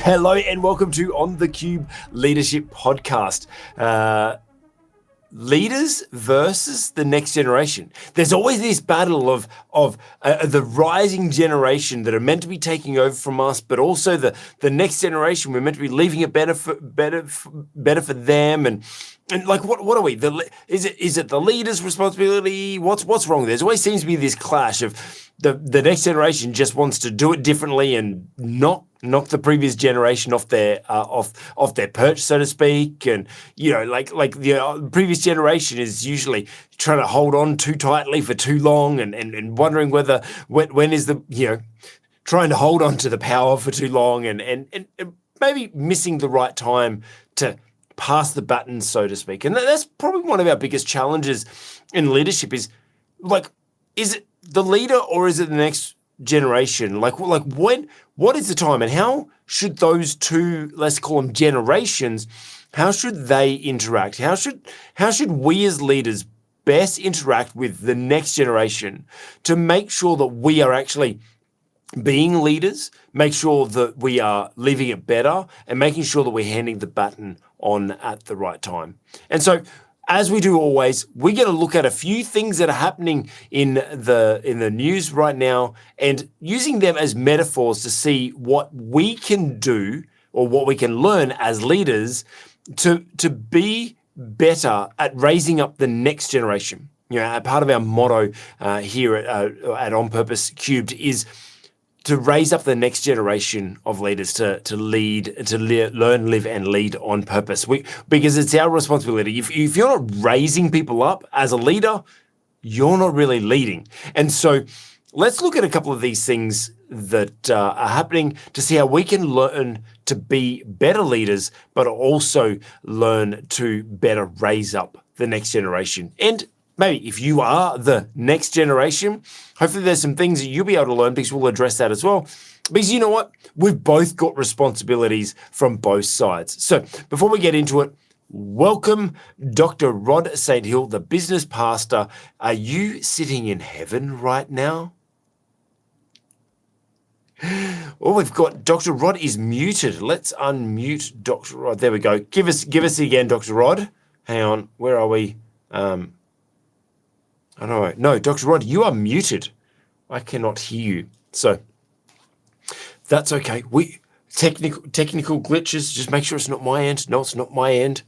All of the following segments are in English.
Hello and welcome to On the Cube Leadership Podcast. Leaders versus the next generation. There's always this battle of the rising generation that are meant to be taking over from us, but also the next generation. We're meant to be leaving it better for them. And like, what are we? Is it the leader's responsibility? What's wrong? There always seems to be this clash of the next generation just wants to do it differently and knock the previous generation off their perch, so to speak. And like the previous generation is usually trying to hold on too tightly for too long and wondering when is the trying to hold on to the power for too long and maybe missing the right time to pass the baton, so to speak. And that's probably one of our biggest challenges in leadership is it the leader or is it the next generation? Like what is the time and how should those two, let's call them generations, how should they interact? How should we as leaders best interact with the next generation to make sure that we are actually being leaders, make sure that we are leaving it better and making sure that we're handing the baton on at the right time? And so, as we do always, we're going to look at a few things that are happening in the news right now and using them as metaphors to see what we can do or what we can learn as leaders to be better at raising up the next generation. Part of our motto here at OnPurposeCUBED is to raise up the next generation of leaders to learn, live, and lead on purpose. Because it's our responsibility. If you're not raising people up as a leader, you're not really leading. And so let's look at a couple of these things that are happening to see how we can learn to be better leaders, but also learn to better raise up the next generation. And maybe if you are the next generation, hopefully there's some things that you'll be able to learn because we'll address that as well. Because you know what? We've both got responsibilities from both sides. So before we get into it, welcome Dr. Rod St. Hill, the business pastor. Are you sitting in heaven right now? Oh, we've got Dr. Rod is muted. Let's unmute Dr. Rod. There we go. Give us again, Dr. Rod. Hang on. Where are we? I don't know. No, Dr. Rod, you are muted. I cannot hear you. So that's okay. Technical glitches. Just make sure it's not my end. No, it's not my end.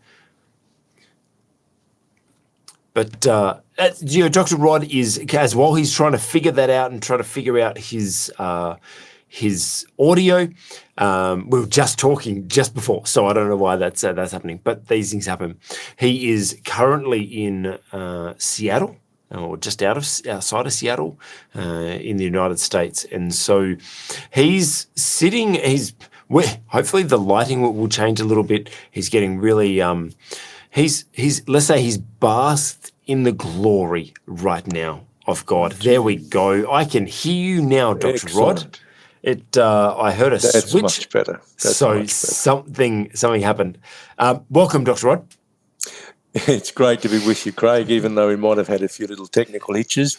But Dr. Rod is, as while he's trying to figure that out and trying to figure out his audio. We were just talking just before, so I don't know why that's happening. But these things happen. He is currently in Seattle. Or just outside of Seattle in the United States. And so he's sitting, hopefully the lighting will change a little bit. He's getting really, let's say he's basked in the glory right now of God. There we go. I can hear you now, Dr. Excellent. Rod. I heard a That's switch. Much better. Something happened. Welcome, Dr. Rod. It's great to be with you, Craig, even though we might have had a few little technical hitches.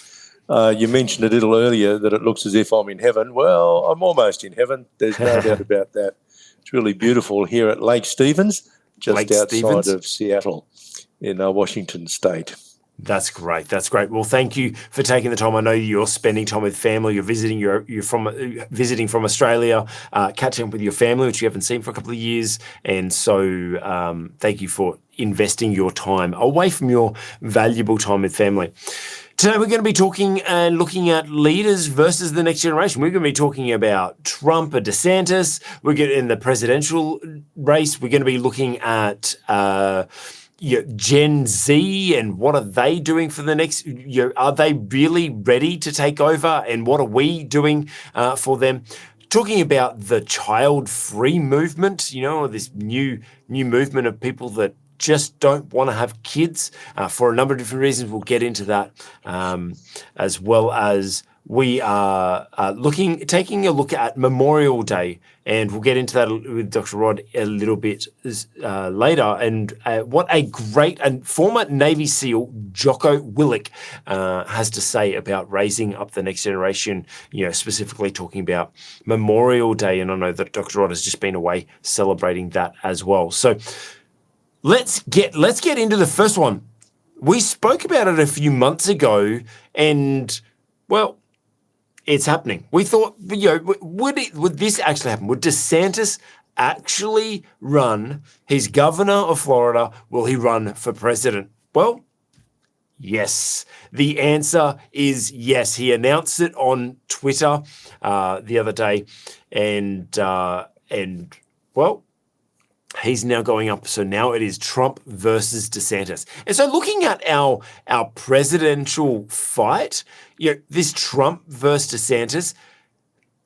You mentioned a little earlier that it looks as if I'm in heaven. Well, I'm almost in heaven. There's no doubt about that. It's really beautiful here at Lake Stevens, just outside of Seattle in Washington State. That's great. That's great. Well, thank you for taking the time. I know you're spending time with family. You're visiting. You're visiting from Australia, catching up with your family, which you haven't seen for a couple of years. And so, thank you for investing your time away from your valuable time with family. Today, we're going to be talking and looking at leaders versus the next generation. We're going to be talking about Trump or DeSantis. We're getting in the presidential race. We're going to be looking at Gen Z and what are they doing for the next, are they really ready to take over and what are we doing for them? Talking about the child-free movement, this new movement of people that just don't want to have kids for a number of different reasons. We'll get into that, as well as we are taking a look at Memorial Day, and we'll get into that with Dr. Rod a little bit later. And what a great and former Navy SEAL Jocko Willink has to say about raising up the next generation. Specifically talking about Memorial Day, and I know that Dr. Rod has just been away celebrating that as well. So let's get into the first one. We spoke about it a few months ago, and well, it's happening. We thought, would this actually happen? Would DeSantis actually run? He's governor of Florida. Will he run for president? Well, yes. The answer is yes. He announced it on Twitter the other day, and well, he's now going up. So now it is Trump versus DeSantis. And so looking at our presidential fight, this Trump versus DeSantis,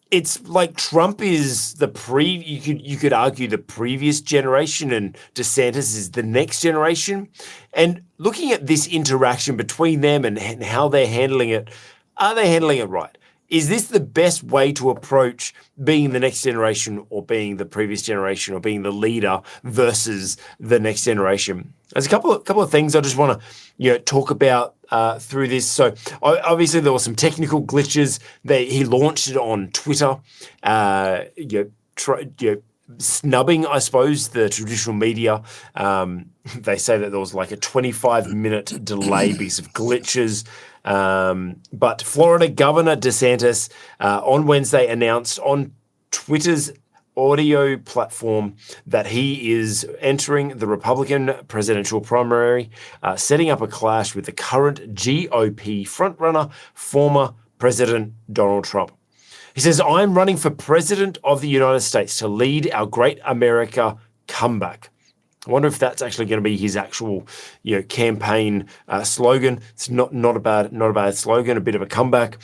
it's like Trump is you could argue the previous generation, and DeSantis is the next generation. And looking at this interaction between them and how they're handling it, are they handling it right? Is this the best way to approach being the next generation, or being the previous generation, or being the leader versus the next generation? There's a couple of things I just want to talk about through this. So obviously there were some technical glitches. He launched it on Twitter, snubbing, I suppose, the traditional media. They say that there was like a 25-minute delay because of glitches. But Florida Governor DeSantis on Wednesday announced on Twitter's audio platform that he is entering the Republican presidential primary, setting up a clash with the current GOP frontrunner, former President Donald Trump. He says, "I'm running for president of the United States to lead our great America comeback." I wonder if that's actually going to be his actual, campaign slogan. It's not a bad slogan, a bit of a comeback.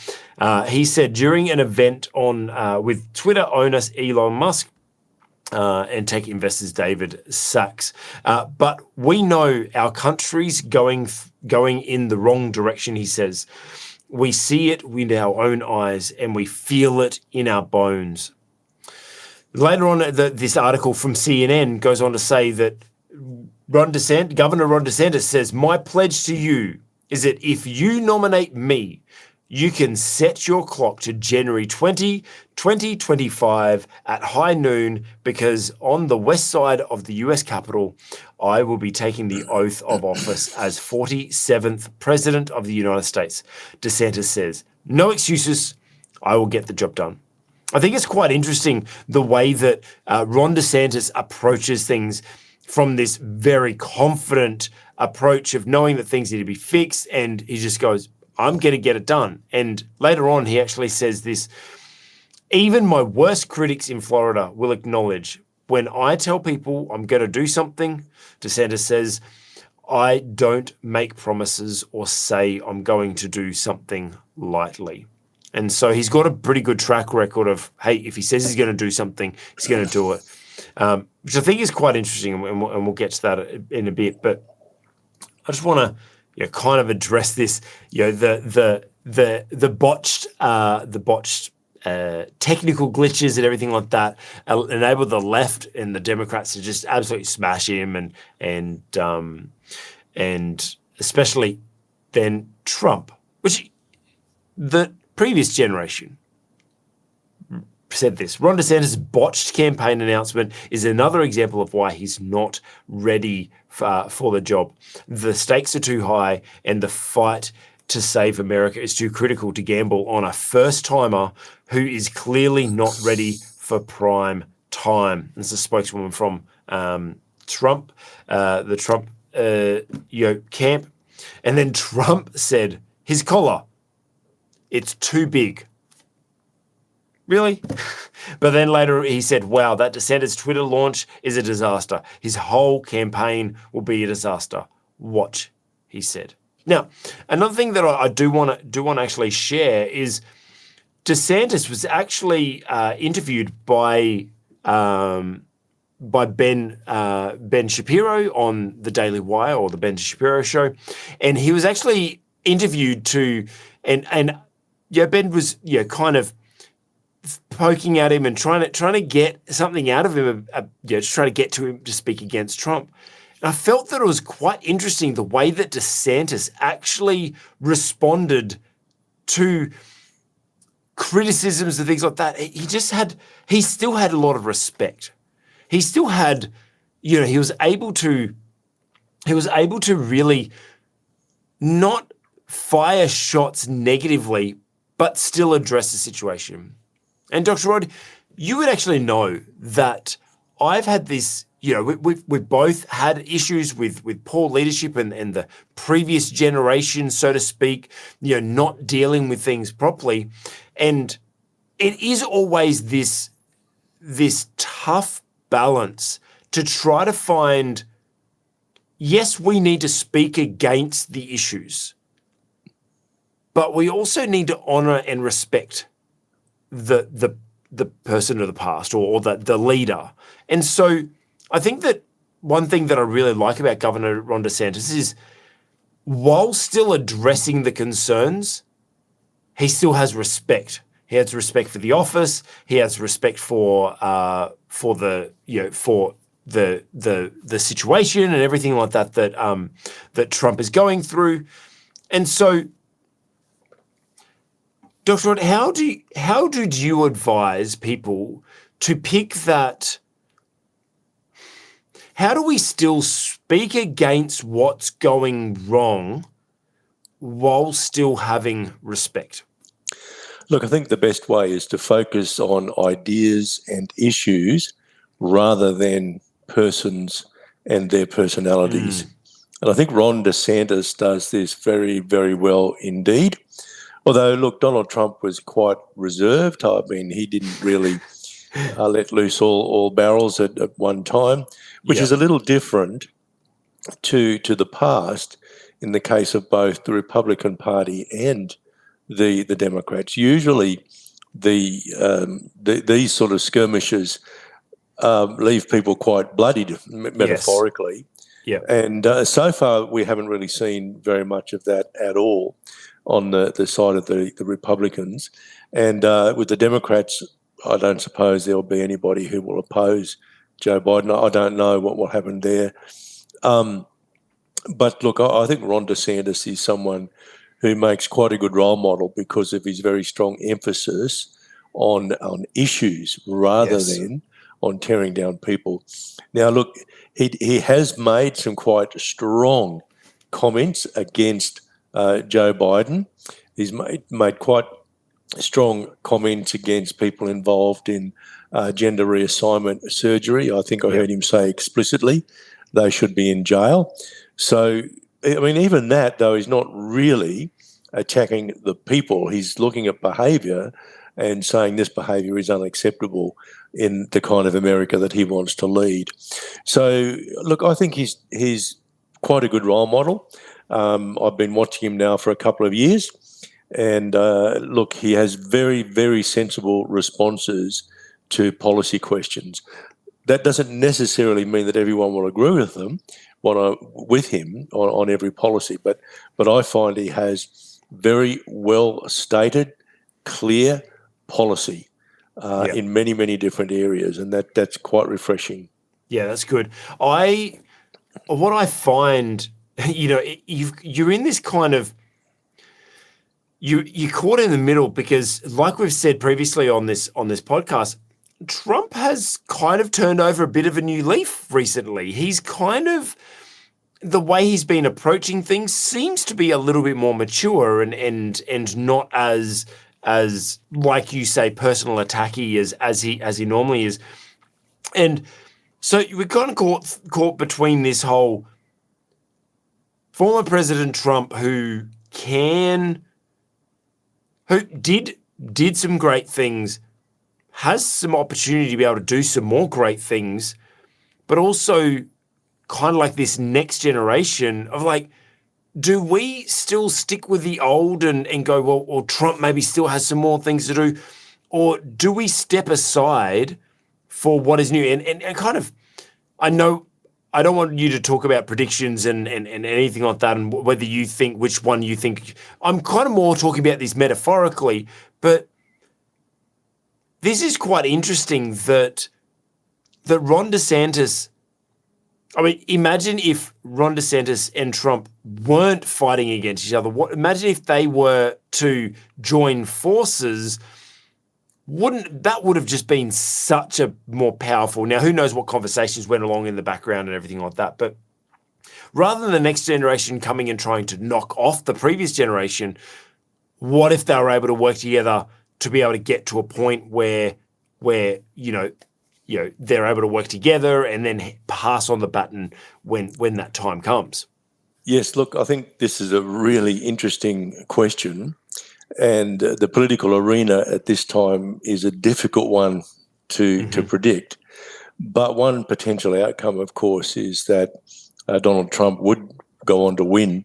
He said during an event with Twitter owner Elon Musk and tech investors David Sachs. But we know our country's going in the wrong direction, he says. We see it with our own eyes, and we feel it in our bones. Later on, this article from CNN goes on to say that Governor Ron DeSantis says, "My pledge to you is that if you nominate me, you can set your clock to January 2025 at high noon, because on the west side of the US Capitol, I will be taking the oath of office as 47th President of the United States." DeSantis says, "No excuses. I will get the job done." I think it's quite interesting the way that Ron DeSantis approaches things, from this very confident approach of knowing that things need to be fixed, and he just goes, "I'm going to get it done." And later on, he actually says this: "Even my worst critics in Florida will acknowledge when I tell people I'm going to do something," DeSantis says, "I don't make promises or say I'm going to do something lightly." And so he's got a pretty good track record of, hey, if he says he's going to do something, he's going to do it. Which I think is quite interesting, and we'll get to that in a bit. But I just want to, kind of address this, the botched technical glitches and everything like that enable the left and the Democrats to just absolutely smash him, and especially then Trump, which the previous generation said this. Ron DeSantis' botched campaign announcement is another example of why he's not ready for the job. The stakes are too high, and the fight to save America is too critical to gamble on a first-timer who is clearly not ready for prime time. This is a spokeswoman from Trump, the Trump camp. And then Trump said, his collar, it's too big. Really? But then later he said, wow, that DeSantis Twitter launch is a disaster. His whole campaign will be a disaster. Watch, he said. Now, another thing that I do want to actually share is DeSantis was actually interviewed by Ben Shapiro on the Daily Wire, or the Ben Shapiro Show, and he was actually interviewed and Ben was kind of poking at him and trying to get something out of him, just trying to get to him to speak against Trump. And I felt that it was quite interesting the way that DeSantis actually responded to criticisms and things like that. He still had a lot of respect. He still had, he was able to really not fire shots negatively, but still address the situation. And Dr. Rod, you would actually know that I've had this, we've both had issues with poor leadership and the previous generation, so to speak, not dealing with things properly. And it is always this tough balance to try to find, yes, we need to speak against the issues, but we also need to honor and respect the person of the past or the leader. And so I think that one thing that I really like about Governor Ron DeSantis is, while still addressing the concerns, he still has respect. He has respect for the office. He has respect for the situation and everything like that that Trump is going through. And so, Dr. Rod, how did you advise people to pick that? How do we still speak against what's going wrong while still having respect? Look, I think the best way is to focus on ideas and issues rather than persons and their personalities. And I think Ron DeSantis does this very, very well indeed. Although, look, Donald Trump was quite reserved. I mean, he didn't really let loose all barrels at one time, which is a little different to the past in the case of both the Republican Party and the Democrats. Usually these sort of skirmishes leave people quite bloodied, metaphorically. Yeah. And so far we haven't really seen very much of that at all on the side of the Republicans. And with the Democrats, I don't suppose there will be anybody who will oppose Joe Biden. I don't know what will happen there. But look, I think Ron DeSantis is someone who makes quite a good role model because of his very strong emphasis on issues rather than on tearing down people. Now, look, he has made some quite strong comments against Joe Biden. He's made quite strong comments against people involved in gender reassignment surgery. I think I heard him say explicitly they should be in jail. So, I mean, even that, though, is not really attacking the people. He's looking at behaviour and saying this behaviour is unacceptable in the kind of America that he wants to lead. So, look, I think he's quite a good role model. I've been watching him now for a couple of years, and look, he has very, very sensible responses to policy questions. That doesn't necessarily mean that everyone will agree with him on every policy, but I find he has very well stated, clear policy in many, many different areas, and that's quite refreshing. Yeah, that's good. What I find, you're in this kind of, you're caught in the middle because, like we've said previously on this podcast, Trump has kind of turned over a bit of a new leaf recently. He's kind of, the way he's been approaching things seems to be a little bit more mature and not as like you say, personal attacky as he normally is. And so we're kind of caught between this whole former President Trump who did some great things, has some opportunity to be able to do some more great things, but also kind of like this next generation of like, do we still stick with the old and go, well, Trump maybe still has some more things to do, or do we step aside for what is new? And kind of, I know I don't want you to talk about predictions and anything like that, and whether you think which one you think. I'm kind of more talking about this metaphorically, but this is quite interesting that Ron DeSantis. I mean, imagine if Ron DeSantis and Trump weren't fighting against each other. Imagine if they were to join forces. That would have just been such a more powerful. Now, who knows what conversations went along in the background and everything like that. But rather than the next generation coming and trying to knock off the previous generation, what if they were able to work together to be able to get to a point where they're able to work together and then pass on the baton when that time comes? Yes, look, I think this is a really interesting question. And the political arena at this time is a difficult one to predict. But one potential outcome, of course, is that Donald Trump would go on to win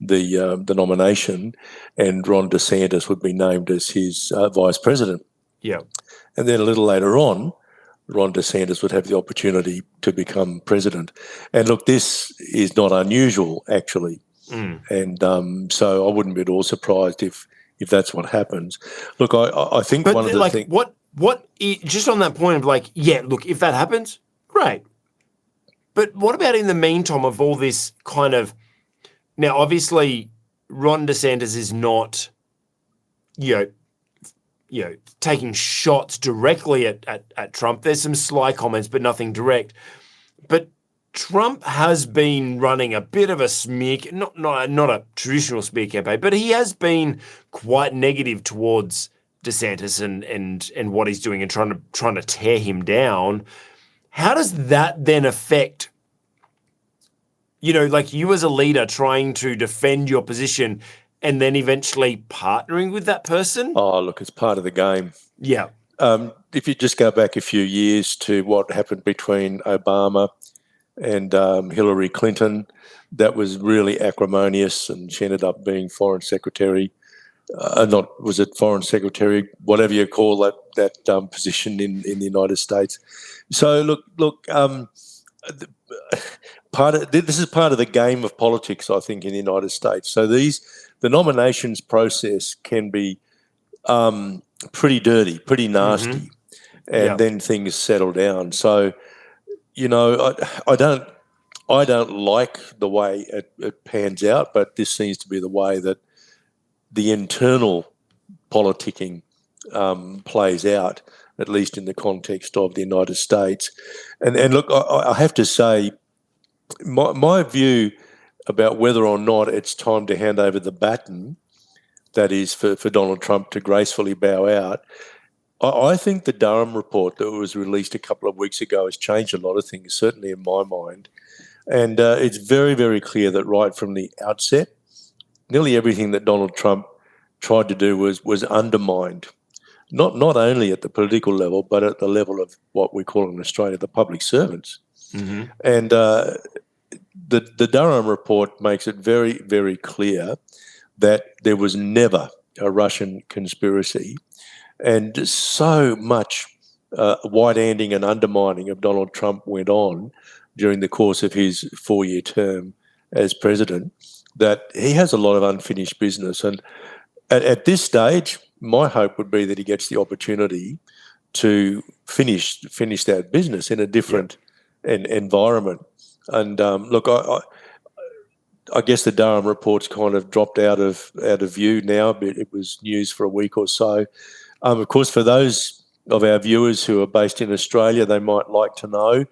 the nomination, and Ron DeSantis would be named as his vice president. Yeah. And then a little later on, Ron DeSantis would have the opportunity to become president. And look, this is not unusual, actually. And so I wouldn't be at all surprised if that's what happens. Look, I think one of the things... Just on that point of look, if that happens, great. But what about in the meantime of all this kind of... Now, obviously, Ron DeSantis is not, taking shots directly at Trump. There's some sly comments, but nothing direct. But Trump has been running a bit of a smear, not a traditional smear campaign, but he has been quite negative towards DeSantis and what he's doing and trying to tear him down. How does that then affect, you as a leader trying to defend your position and then eventually partnering with that person? Oh, look, it's part of the game. Yeah. If you just go back a few years to what happened between Obama and Hillary Clinton, that was really acrimonious, and she ended up being foreign secretary. Was it foreign secretary, whatever you call that position in the United States. So look, this is part of the game of politics, I think, in the United States. So the nominations process can be pretty dirty, pretty nasty, and then things settle down. So, I don't like the way it pans out, but this seems to be the way that the internal politicking plays out, at least in the context of the United States. And look, I have to say, my view about whether or not it's time to hand over the baton, that is for Donald Trump to gracefully bow out, I think the Durham report that was released a couple of weeks ago has changed a lot of things, certainly in my mind. And it's very, very clear that right from the outset, nearly everything that Donald Trump tried to do was undermined, not only at the political level, but at the level of what we call in Australia the public servants. And the Durham report makes it very, very clear that there was never a Russian conspiracy, and so much white-handing and undermining of Donald Trump went on during the course of his 4-year term as president that he has a lot of unfinished business. And at this stage, my hope would be that he gets the opportunity to finish that business in a different environment. And look, I guess the Durham report's kind of dropped out of view now, but it was news for a week or so. Of course, for those of our viewers who are based in Australia, they might like to know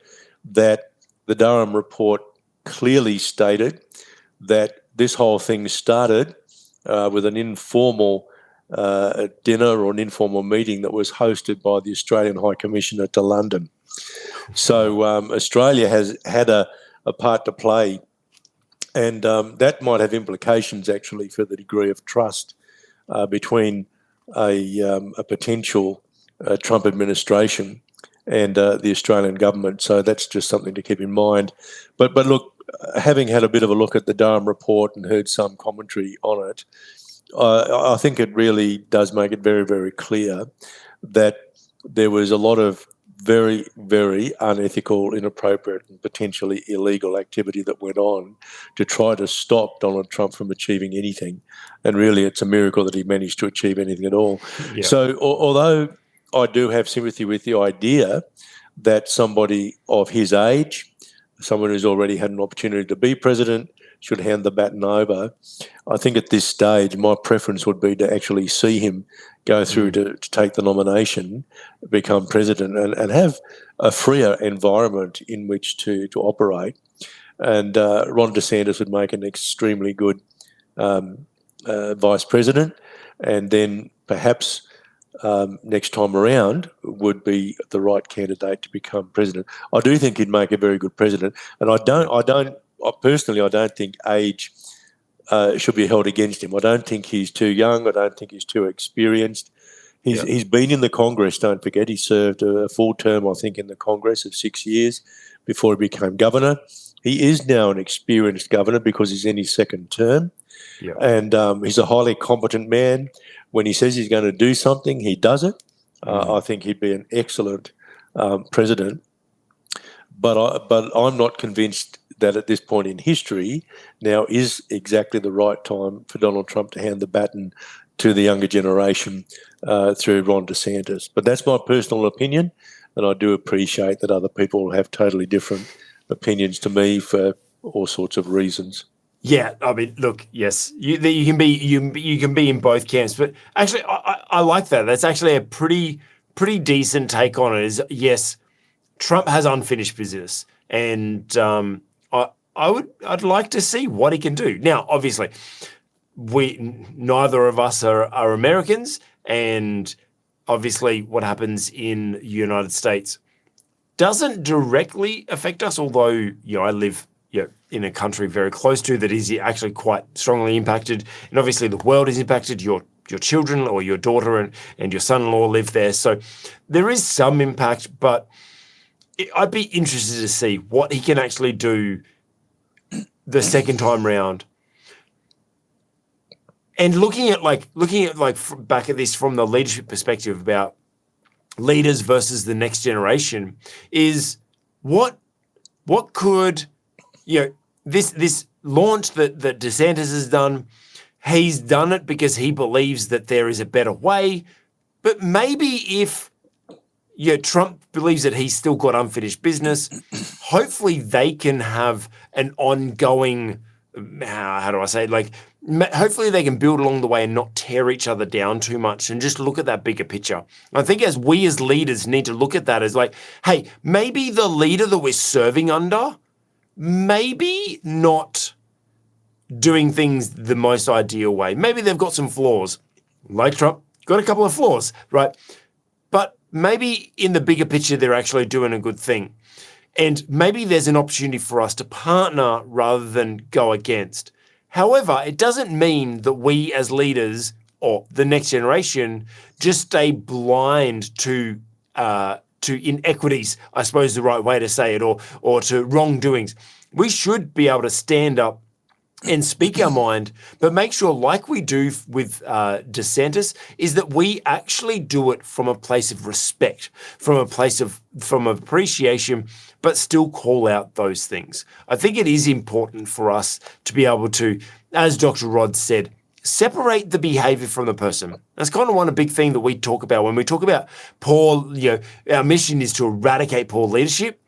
that the Durham report clearly stated that this whole thing started with an informal dinner or an informal meeting that was hosted by the Australian High Commissioner to London. So Australia has had a part to play, and that might have implications actually for the degree of trust between a potential Trump administration and the Australian government. So that's just something to keep in mind. But look, having had a bit of a look at the Durham report and heard some commentary on it, I think it really does make it very, very clear that there was a lot of very, very unethical, inappropriate, and potentially illegal activity that went on to try to stop Donald Trump from achieving anything. And really, it's a miracle that he managed to achieve anything at all. Yeah. So, although I do have sympathy with the idea that somebody of his age, someone who's already had an opportunity to be president, should hand the baton over, I think at this stage my preference would be to actually see him go through to take the nomination, become president, and have a freer environment in which to operate. And Ron DeSantis would make an extremely good vice president, and then perhaps next time around would be the right candidate to become president. I do think he'd make a very good president, and I personally don't think age should be held against him. I don't think he's too young. I don't think he's too experienced. He's been in the Congress, don't forget. He served a full term, I think, in the Congress of 6 years before he became governor. He is now an experienced governor because he's in his second term. Yeah. And he's a highly competent man. When he says he's going to do something, he does it. I think he'd be an excellent president. But I'm not convinced that at this point in history now is exactly the right time for Donald Trump to hand the baton to the younger generation through Ron DeSantis. But that's my personal opinion, and I do appreciate that other people have totally different opinions to me for all sorts of reasons. Yeah, I mean, look, yes, you can be in both camps, but actually, I like that. That's actually a pretty decent take on it. Is yes, Trump has unfinished business, and I'd like to see what he can do. Now, obviously, neither of us are Americans, and obviously, what happens in the United States doesn't directly affect us. Although I live in a country very close to that is actually quite strongly impacted, and obviously the world is impacted. Your children or your daughter and your son-in-law live there, so there is some impact. But I'd be interested to see what he can actually do the second time round. And looking at back at this from the leadership perspective about leaders versus the next generation is what could this launch that DeSantis has done. He's done it because he believes that there is a better way. But maybe if Trump believes that he's still got unfinished business, hopefully they can have an ongoing, how do I say, hopefully they can build along the way and not tear each other down too much and just look at that bigger picture. I think as we as leaders need to look at that as hey, maybe the leader that we're serving under, maybe not doing things the most ideal way. Maybe they've got some flaws, like Trump, got a couple of flaws, right? But maybe in the bigger picture, they're actually doing a good thing. And maybe there's an opportunity for us to partner rather than go against. However, it doesn't mean that we as leaders or the next generation just stay blind to inequities, I suppose is the right way to say it, or to wrongdoings. We should be able to stand up and speak our mind, but make sure, like we do with DeSantis, is that we actually do it from a place of respect, from appreciation, but still call out those things. I think it is important for us to be able to, as Dr. Rod said, separate the behavior from the person. That's kind of one big thing that we talk about when we talk about poor, our mission is to eradicate poor leadership.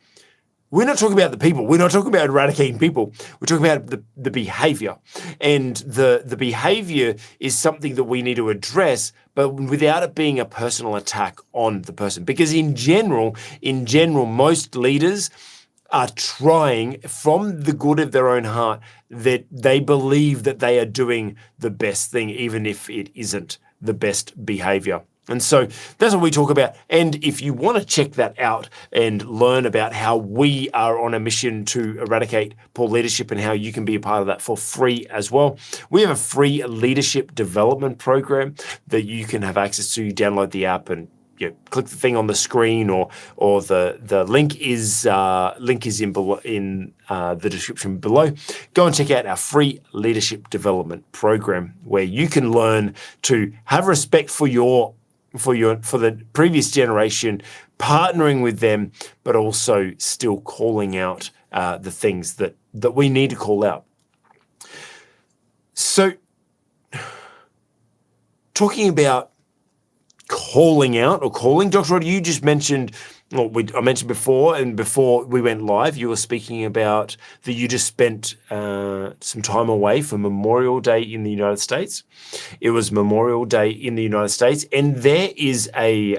We're not talking about the people. We're not talking about eradicating people. We're talking about the behavior. And the behavior is something that we need to address, but without it being a personal attack on the person. Because in general, most leaders are trying from the good of their own heart that they believe that they are doing the best thing, even if it isn't the best behavior. And so that's what we talk about. And if you want to check that out and learn about how we are on a mission to eradicate poor leadership and how you can be a part of that for free as well, we have a free leadership development program that you can have access to. You download the app and click the thing on the screen, or the link is in the description below. Go and check out our free leadership development program, where you can learn to have respect for your for the previous generation, partnering with them, but also still calling out the things that we need to call out. So, talking about calling out or calling, Dr. Rod, you just mentioned, I mentioned before, and before we went live, you were speaking about that you just spent some time away for Memorial Day in the United States. It was Memorial Day in the United States, and there is a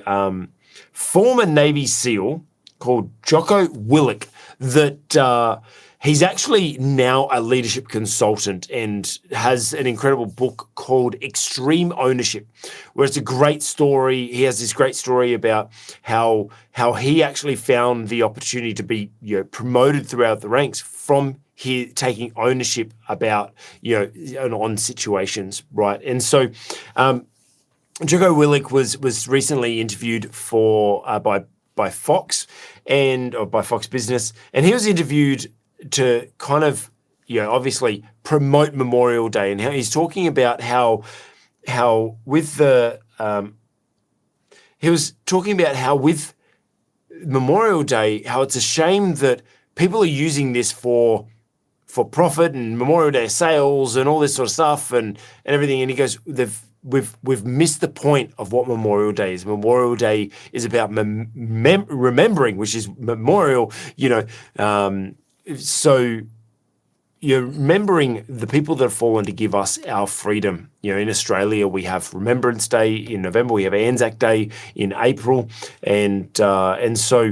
former Navy SEAL called Jocko Willink that he's actually now a leadership consultant and has an incredible book called Extreme Ownership, where it's a great story. He has this great story about how he actually found the opportunity to be promoted throughout the ranks from here taking ownership about on situations, right? And so Jocko Willink was recently interviewed for by Fox or by Fox Business, and he was interviewed to kind of, obviously promote Memorial Day, and how he's talking about how with the he was talking about how with Memorial Day, how it's a shame that people are using this for profit and Memorial Day sales and all this sort of stuff and everything. And he goes, we've missed the point of what Memorial Day is. Memorial Day is about remembering, which is memorial, so you're remembering the people that have fallen to give us our freedom. In Australia, we have Remembrance Day in November. We have Anzac Day in April, and so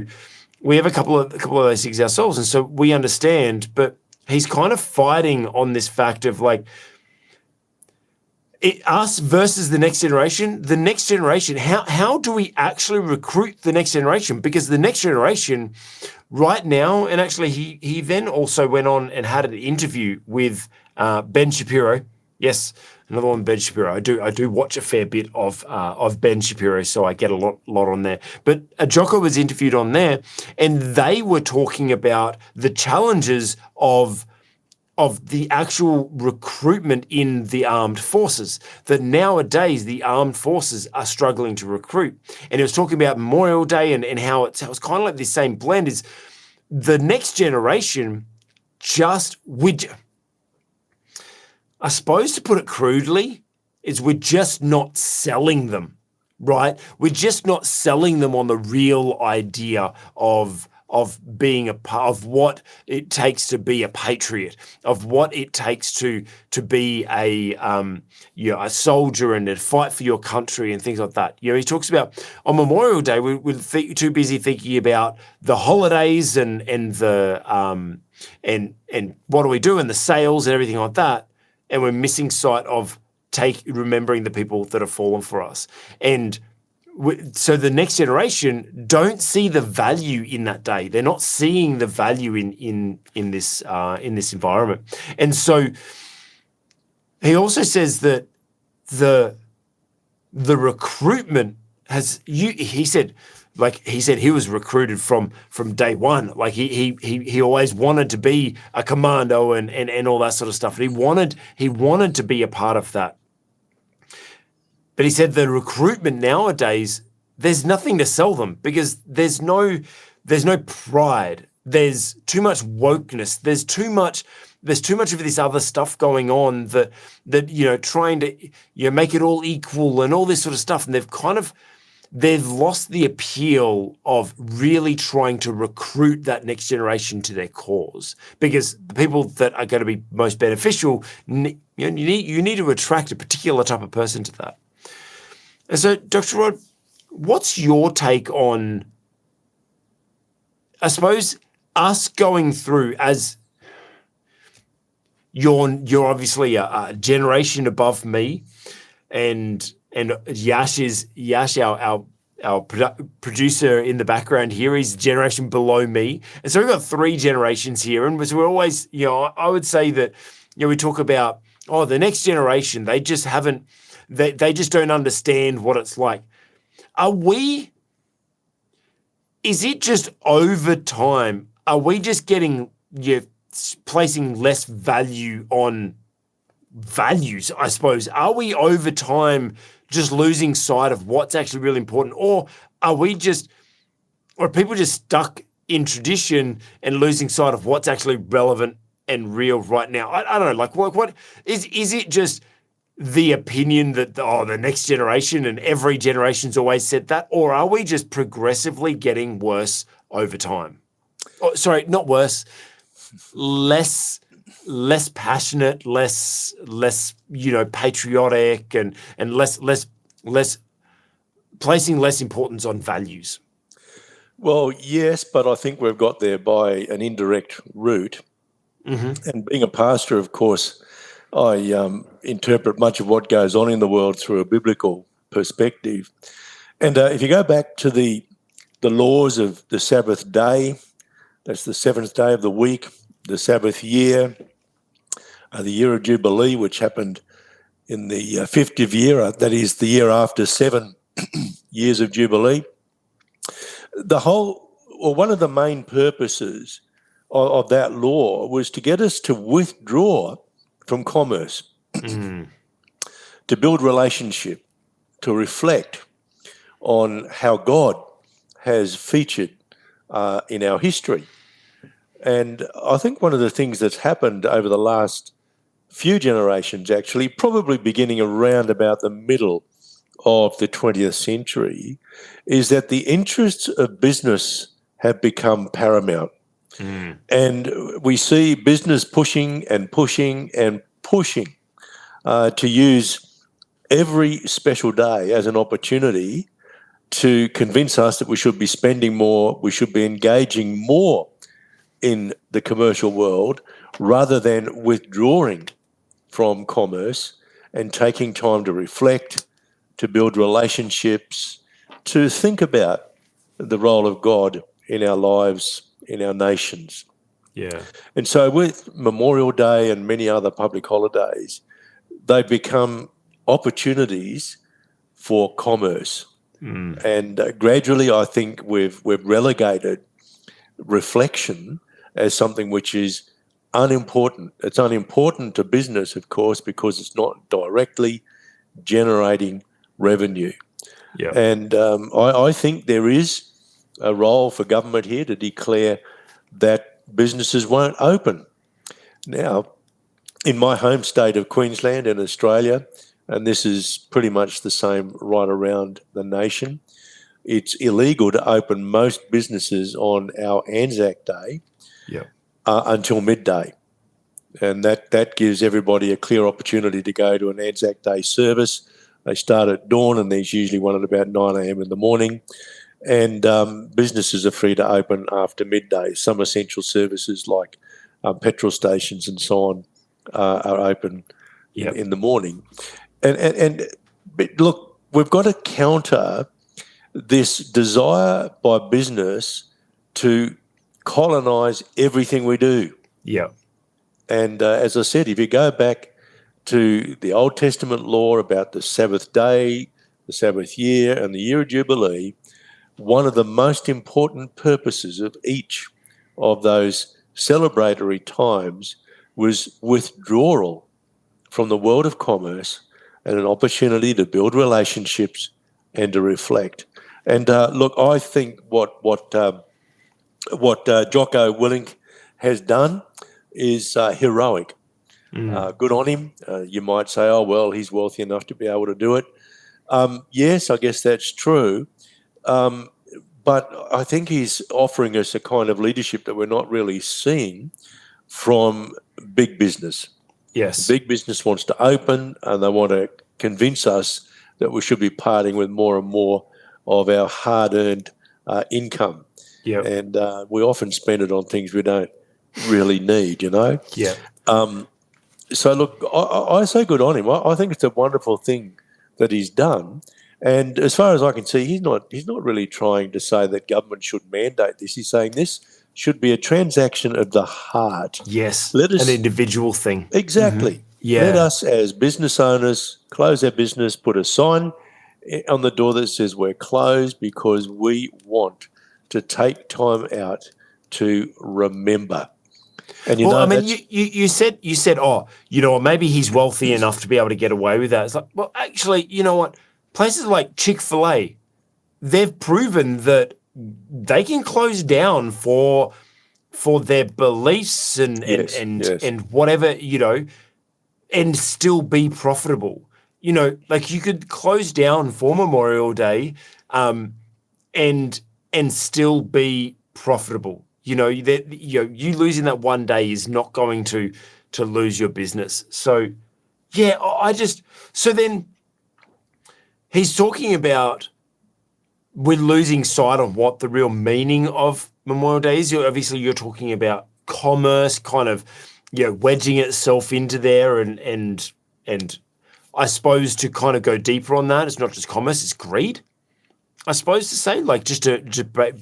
we have a couple of those things ourselves. And so we understand, but he's kind of fighting on this fact of like us versus the next generation. The next generation, how do we actually recruit the next generation? Because the next generation right now, and actually he then also went on and had an interview with Ben Shapiro. Yes, another one, Ben Shapiro. I do watch a fair bit of Ben Shapiro, so I get a lot on there. But Jocko was interviewed on there, and they were talking about the challenges of the actual recruitment in the armed forces, that nowadays the armed forces are struggling to recruit. And he was talking about Memorial Day and how it's kind of like this same blend is the next generation I suppose to put it crudely, is we're just not selling them, right? We're just not selling them on the real idea of being a part of what it takes to be a patriot, of what it takes to be a soldier and to fight for your country and things like that. He talks about on Memorial Day we're too busy thinking about the holidays and the and what do we do and the sales and everything like that, and we're missing sight of remembering the people that have fallen for us. And so the next generation don't see the value in that day. They're not seeing the value in this environment. And so he also says that the recruitment he said he was recruited from day one. Like he always wanted to be a commando and all that sort of stuff. And he wanted to be a part of that. But he said the recruitment nowadays, there's nothing to sell them because there's no pride. There's too much wokeness. There's too much of this other stuff going on that trying to make it all equal and all this sort of stuff. And they've lost the appeal of really trying to recruit that next generation to their cause, because the people that are going to be most beneficial, you need to attract a particular type of person to that. And so, Dr. Rod, what's your take on, I suppose, us going through, as you're obviously a generation above me, and Yash, our producer in the background here, is a generation below me, and so we've got 3 generations here, and so we're always, I would say that, we talk about, the next generation, they just haven't. They just don't understand what it's like. Is it just over time? Are we just placing less value on values, I suppose. Are we over time just losing sight of what's actually really important, or are people just stuck in tradition and losing sight of what's actually relevant and real right now? I don't know. Like, what is it? Just the opinion that the next generation and every generation's always said that, or are we just progressively getting worse over time? Oh, sorry, not worse, less passionate, less patriotic, and less placing less importance on values. Well, yes, but I think we've got there by an indirect route. Mm-hmm. And being a pastor, of course, I interpret much of what goes on in the world through a biblical perspective. And if you go back to the laws of the Sabbath day, that's the seventh day of the week, the Sabbath year, the year of Jubilee, which happened in the 50th year, that is the year after 7 years of Jubilee. One of the main purposes of that law was to get us to withdraw from commerce, to build relationship, to reflect on how God has featured in our history. And I think one of the things that's happened over the last few generations, actually, probably beginning around about the middle of the 20th century, is that the interests of business have become paramount. And we see business pushing to use every special day as an opportunity to convince us that we should be spending more, we should be engaging more in the commercial world rather than withdrawing from commerce and taking time to reflect, to build relationships, to think about the role of God in our lives, in our nations. Yeah. And so with Memorial Day and many other public holidays, they become opportunities for commerce. And gradually, I think we've relegated reflection as something which is unimportant. It's unimportant to business, of course, because it's not directly generating revenue. Yeah. And I think there is a role for government here to declare that businesses won't open. Now, in my home state of Queensland in Australia, and this is pretty much the same right around the nation, it's illegal to open most businesses on our Anzac Day until midday. And that gives everybody a clear opportunity to go to an Anzac Day service. They start at dawn, and there's usually one at about 9 a.m. in the morning. And businesses are free to open after midday. Some essential services like petrol stations and so on are open in the morning. But look, we've got to counter this desire by business to colonise everything we do. Yeah. And as I said, if you go back to the Old Testament law about the Sabbath day, the Sabbath year, and the year of Jubilee, one of the most important purposes of each of those celebratory times was withdrawal from the world of commerce and an opportunity to build relationships and to reflect. And look, I think what Jocko Willink has done is heroic. Good on him. You might say, oh, well, he's wealthy enough to be able to do it. Yes, I guess that's true. But I think he's offering us a kind of leadership that we're not really seeing from big business. Yes. Big business wants to open, and they want to convince us that we should be parting with more and more of our hard-earned income. Yeah. And we often spend it on things we don't really need, you know? Yeah. So, look, I say good on him. I think it's a wonderful thing that he's done. And as far as I can see, he's not really trying to say that government should mandate this. He's saying this should be a transaction of the heart. Yes, an individual thing. Exactly. Mm-hmm. Yeah. Let us as business owners close our business, put a sign on the door that says we're closed because we want to take time out to remember And Well, I mean, you said, oh, you know what, maybe he's wealthy enough to be able to get away with that. It's like, well, actually, you know what? Places like Chick-fil-A, they've proven that they can close down for their beliefs and whatever, you know, and still be profitable. You know, like you could close down for Memorial Day, and still be profitable. You know, you losing that one day is not going to lose your business. So, yeah, so then he's talking about we're losing sight of what the real meaning of Memorial Day is. Obviously, you're talking about commerce kind of, you know, wedging itself into there, and I suppose to kind of go deeper on that, it's not just commerce, it's greed. I suppose to say, like, just to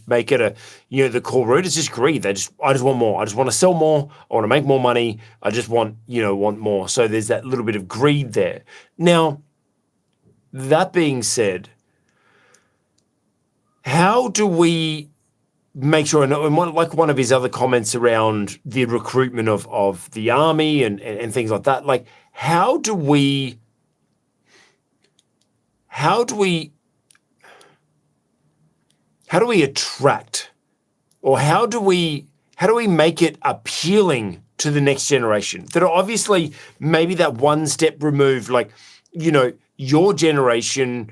make it a, you know, the core root is just greed. I just want more. I just want to sell more. I want to make more money. I just want more. So there's that little bit of greed there. Now, that being said, how do we make sure, and one of his other comments around the recruitment of the army and things like that, like how do we attract, or how do we make it appealing to the next generation that are obviously maybe that one step removed? Like, you know, your generation,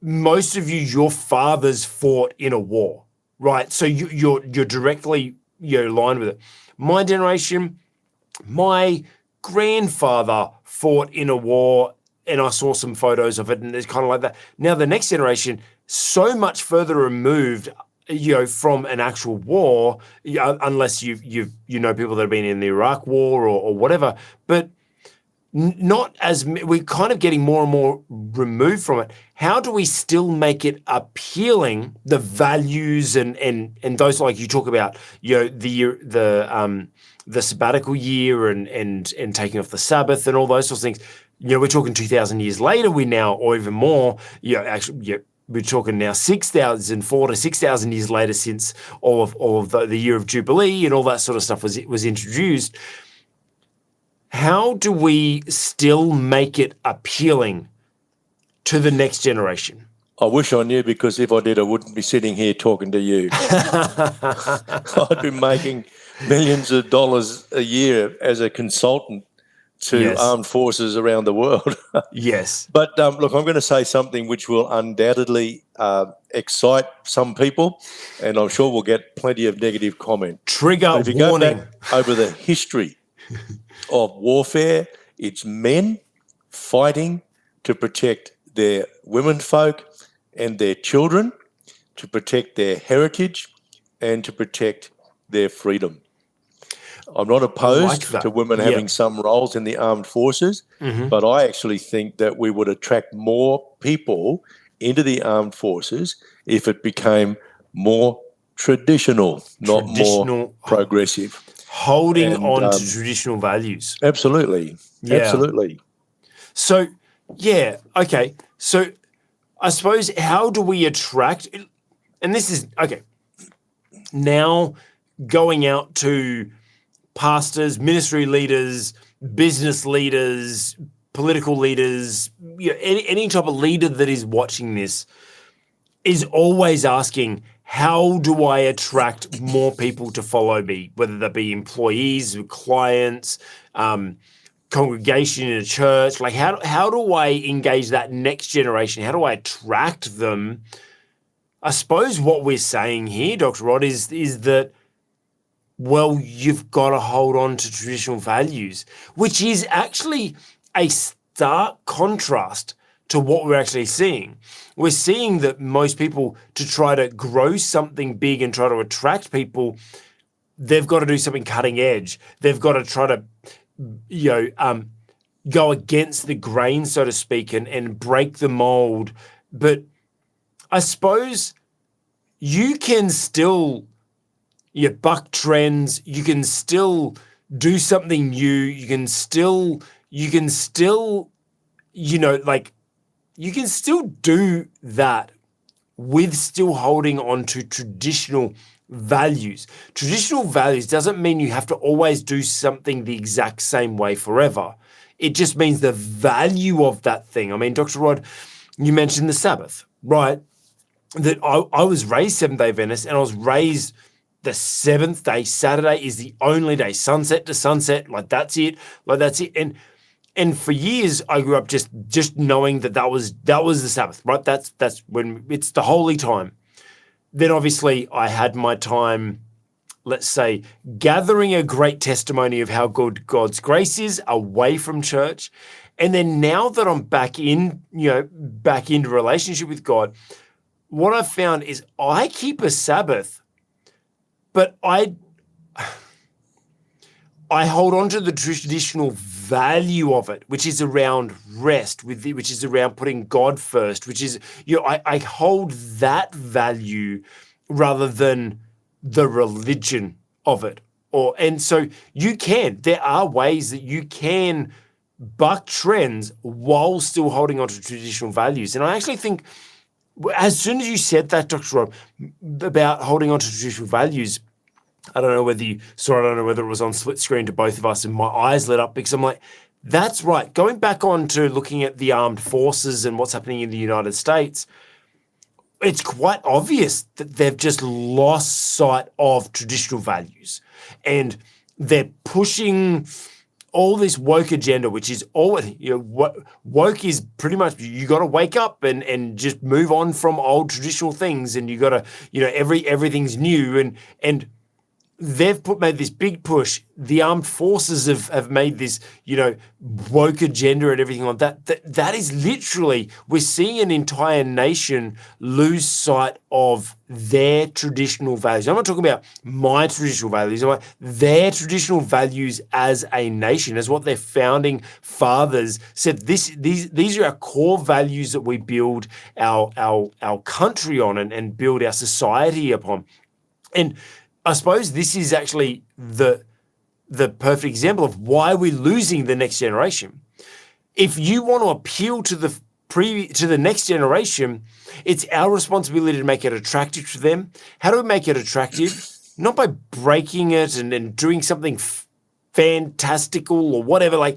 most of you, your fathers fought in a war, right? So you're directly, you know, aligned with it. My generation, my grandfather fought in a war, and I saw some photos of it, and it's kind of like that. Now the next generation, so much further removed, you know, from an actual war, unless you know people that have been in the Iraq War or whatever, but not as we're kind of getting more and more removed from it. How do we still make it appealing? The values and those, like you talk about, you know, the sabbatical year and taking off the Sabbath and all those sorts of things. You know, we're talking 2,000 years later. We now, or even more, you know, actually, yeah, we're talking now 4,000 to 6,000 years later since all of the year of Jubilee and all that sort of stuff was introduced. How do we still make it appealing to the next generation? I wish I knew, because if I did, I wouldn't be sitting here talking to you. I'd be making millions of dollars a year as a consultant to armed forces around the world. Yes. But look, I'm going to say something which will undoubtedly excite some people, and I'm sure we'll get plenty of negative comment. Trigger if you warning. Go back over the history of warfare, it's men fighting to protect their women folk and their children, to protect their heritage, and to protect their freedom. I'm not opposed to women having some roles in the armed forces, but I actually think that we would attract more people into the armed forces if it became more traditional, not more progressive. Holding on to traditional values. Absolutely. Yeah. Absolutely. So, yeah, okay. So I suppose, how do we attract, and this is, okay, now going out to pastors, ministry leaders, business leaders, political leaders, you know, any type of leader that is watching this is always asking, how do I attract more people to follow me, whether that be employees, clients, congregation in a church? Like, how do I engage that next generation? How do I attract them? I suppose what we're saying here, Dr. Rod, is that, well, you've got to hold on to traditional values, which is actually a stark contrast to what we're actually seeing. We're seeing that most people, to try to grow something big and try to attract people, they've got to do something cutting edge. They've got to try to, you know, go against the grain, so to speak, and break the mold. But I suppose you can still, you buck trends, you can still do something new, you can still, you know, like, you can still do that with still holding on to traditional values. Traditional values doesn't mean you have to always do something the exact same way forever. It just means the value of that thing. I mean, Dr. Rod, you mentioned the Sabbath, right? That I was raised Seventh-day Adventist, and I was raised the seventh day. Saturday is the only day, sunset to sunset, like that's it. And for years, I grew up just knowing that was the Sabbath, right? That's when it's the holy time. Then obviously I had my time, let's say, gathering a great testimony of how good God's grace is away from church. And then now that I'm back into relationship with God, what I've found is I keep a Sabbath, but I hold on to the traditional value of it, which is around rest, which is around putting God first, which is, I hold that value rather than the religion of it. And so there are ways that you can buck trends while still holding on to traditional values. And I actually think as soon as you said that, Dr. Rob, about holding on to traditional values, I don't know whether it was on split screen to both of us, and my eyes lit up because I'm like, that's right. Going back on to looking at the armed forces and what's happening in the United States, it's quite obvious that they've just lost sight of traditional values, and they're pushing all this woke agenda, which is all, woke is pretty much, you got to wake up and just move on from old traditional things, and you got to, everything's new, and they've made this big push. The armed forces have made this, woke agenda and everything like that. That is literally, we're seeing an entire nation lose sight of their traditional values. I'm not talking about my traditional values. I'm like their traditional values as a nation, as what their founding fathers said. These are our core values that we build our country on and build our society upon. And I suppose this is actually the perfect example of why we're losing the next generation. If you want to appeal to the next generation, it's our responsibility to make it attractive to them. How do we make it attractive? Not by breaking it and doing something fantastical or whatever.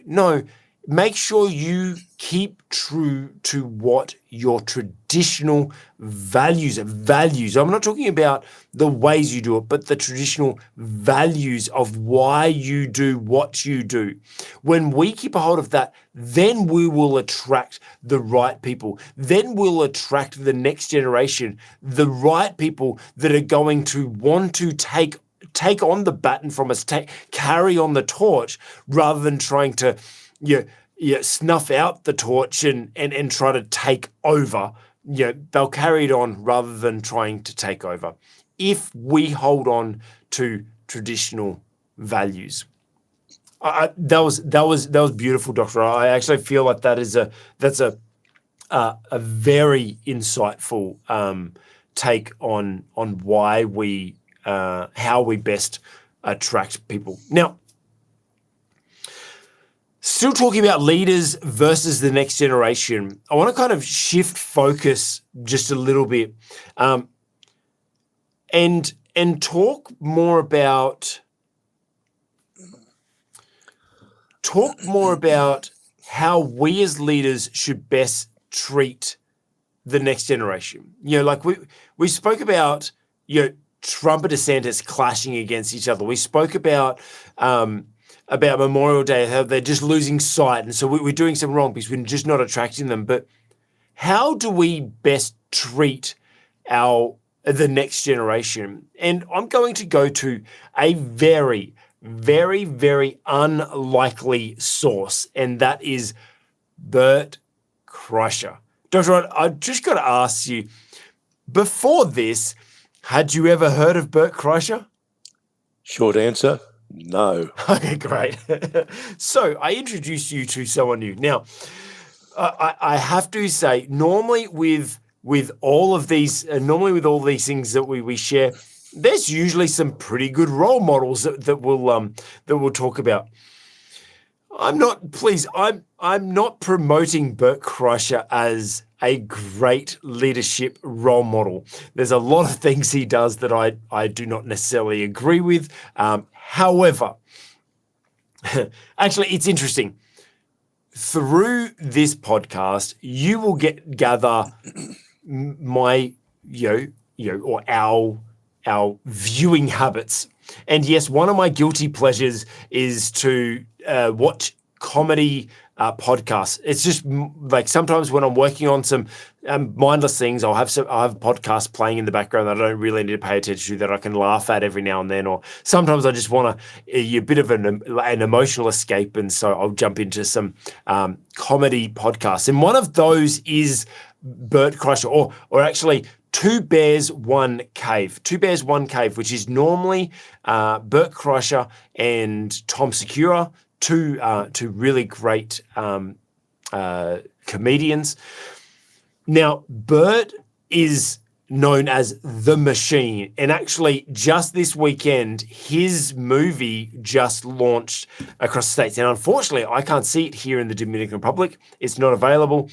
No. Make sure you keep true to what your traditional values are. I'm not talking about the ways you do it, but the traditional values of why you do what you do. When we keep a hold of that, then we will attract the right people. Then we'll attract the next generation, the right people that are going to want to take on the baton from us, carry on the torch, rather than trying to snuff out the torch and try to take over. They'll carry it on rather than trying to take over. If we hold on to traditional values, that was beautiful, Doctor. I actually feel like that's a very insightful take on why how we best attract people. Now, still talking about leaders versus the next generation, I want to kind of shift focus just a little bit, and talk more about how we as leaders should best treat the next generation. Like we spoke about, Trump and DeSantis clashing against each other. We spoke about Memorial Day, how they're just losing sight. And so we're doing something wrong because we're just not attracting them. But how do we best treat the next generation? And I'm going to go to a very, very, very unlikely source, and that is Bert Kreischer. Dr. Rod, I just got to ask you, before this, had you ever heard of Bert Kreischer? Short answer, no. Okay, great. So I introduced you to someone new. Now, I have to say, normally with all these things that we share, there's usually some pretty good role models that we'll talk about. I'm not promoting Bert Kreischer as a great leadership role model. There's a lot of things he does that I do not necessarily agree with. However, actually, it's interesting. Through this podcast, you will gather my, or our viewing habits. And yes, one of my guilty pleasures is to watch comedy podcasts. It's just like sometimes when I'm working on some mindless things, I'll have podcasts playing in the background that I don't really need to pay attention to, that I can laugh at every now and then. Or sometimes I just want a bit of an emotional escape, and so I'll jump into some comedy podcasts. And one of those is Bert Kreischer, or actually Two Bears, One Cave. Two Bears, One Cave, which is normally Bert Kreischer and Tom Segura, two really great comedians. Now, Bert is known as The Machine, and actually just this weekend, his movie just launched across the States. And unfortunately, I can't see it here in the Dominican Republic. It's not available.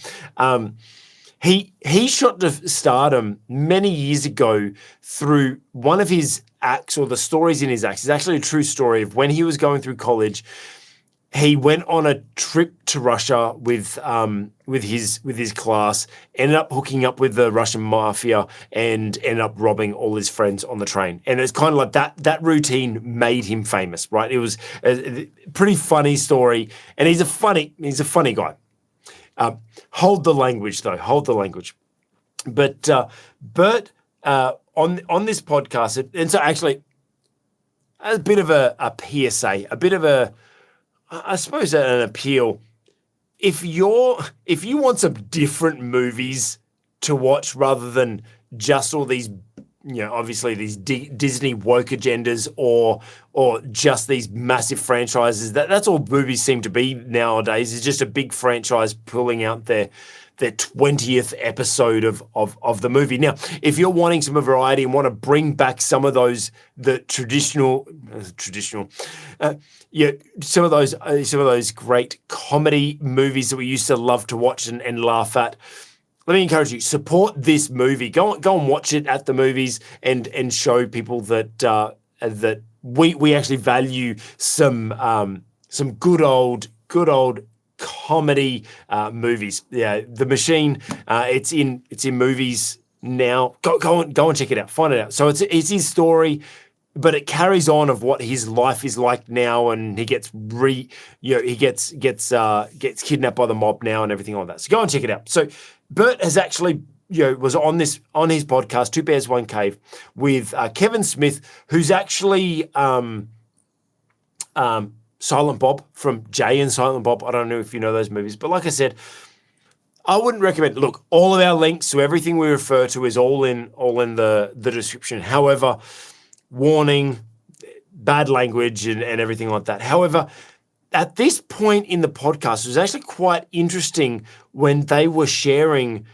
He shot to stardom many years ago through one of his acts, or the stories in his acts. It's actually a true story of when he was going through college. He went on a trip to Russia with his class, ended up hooking up with the Russian mafia, and ended up robbing all his friends on the train. And it's kind of like that routine made him famous, right? It was a pretty funny story, and he's a funny guy. Hold the language, though. Hold the language. But Bert on this podcast, and so actually a bit of a PSA, a bit of I suppose an appeal. If you want some different movies to watch rather than just all these, obviously these Disney woke agendas or just these massive franchises, that's all movies seem to be nowadays. It's just a big franchise pulling out their 20th episode of the movie. Now, if you're wanting some variety and want to bring back some of those, the traditional, some of those great comedy movies that we used to love to watch and laugh at, let me encourage you, support this movie. Go and watch it at the movies and show people that we actually value some good old comedy movies. Yeah, The Machine. It's in movies now. Go and check it out. Find it out. So it's his story, but it carries on of what his life is like now, and he gets gets kidnapped by the mob now and everything like that. So go and check it out. So Bert has actually was on his podcast, Two Bears, One Cave, with Kevin Smith, who's actually Silent Bob from Jay and Silent Bob. I don't know if you know those movies, but like I said, I wouldn't recommend. Look, all of our links to everything we refer to is all in the description. However, warning, bad language and everything like that. However, at this point in the podcast, it was actually quite interesting when they were sharing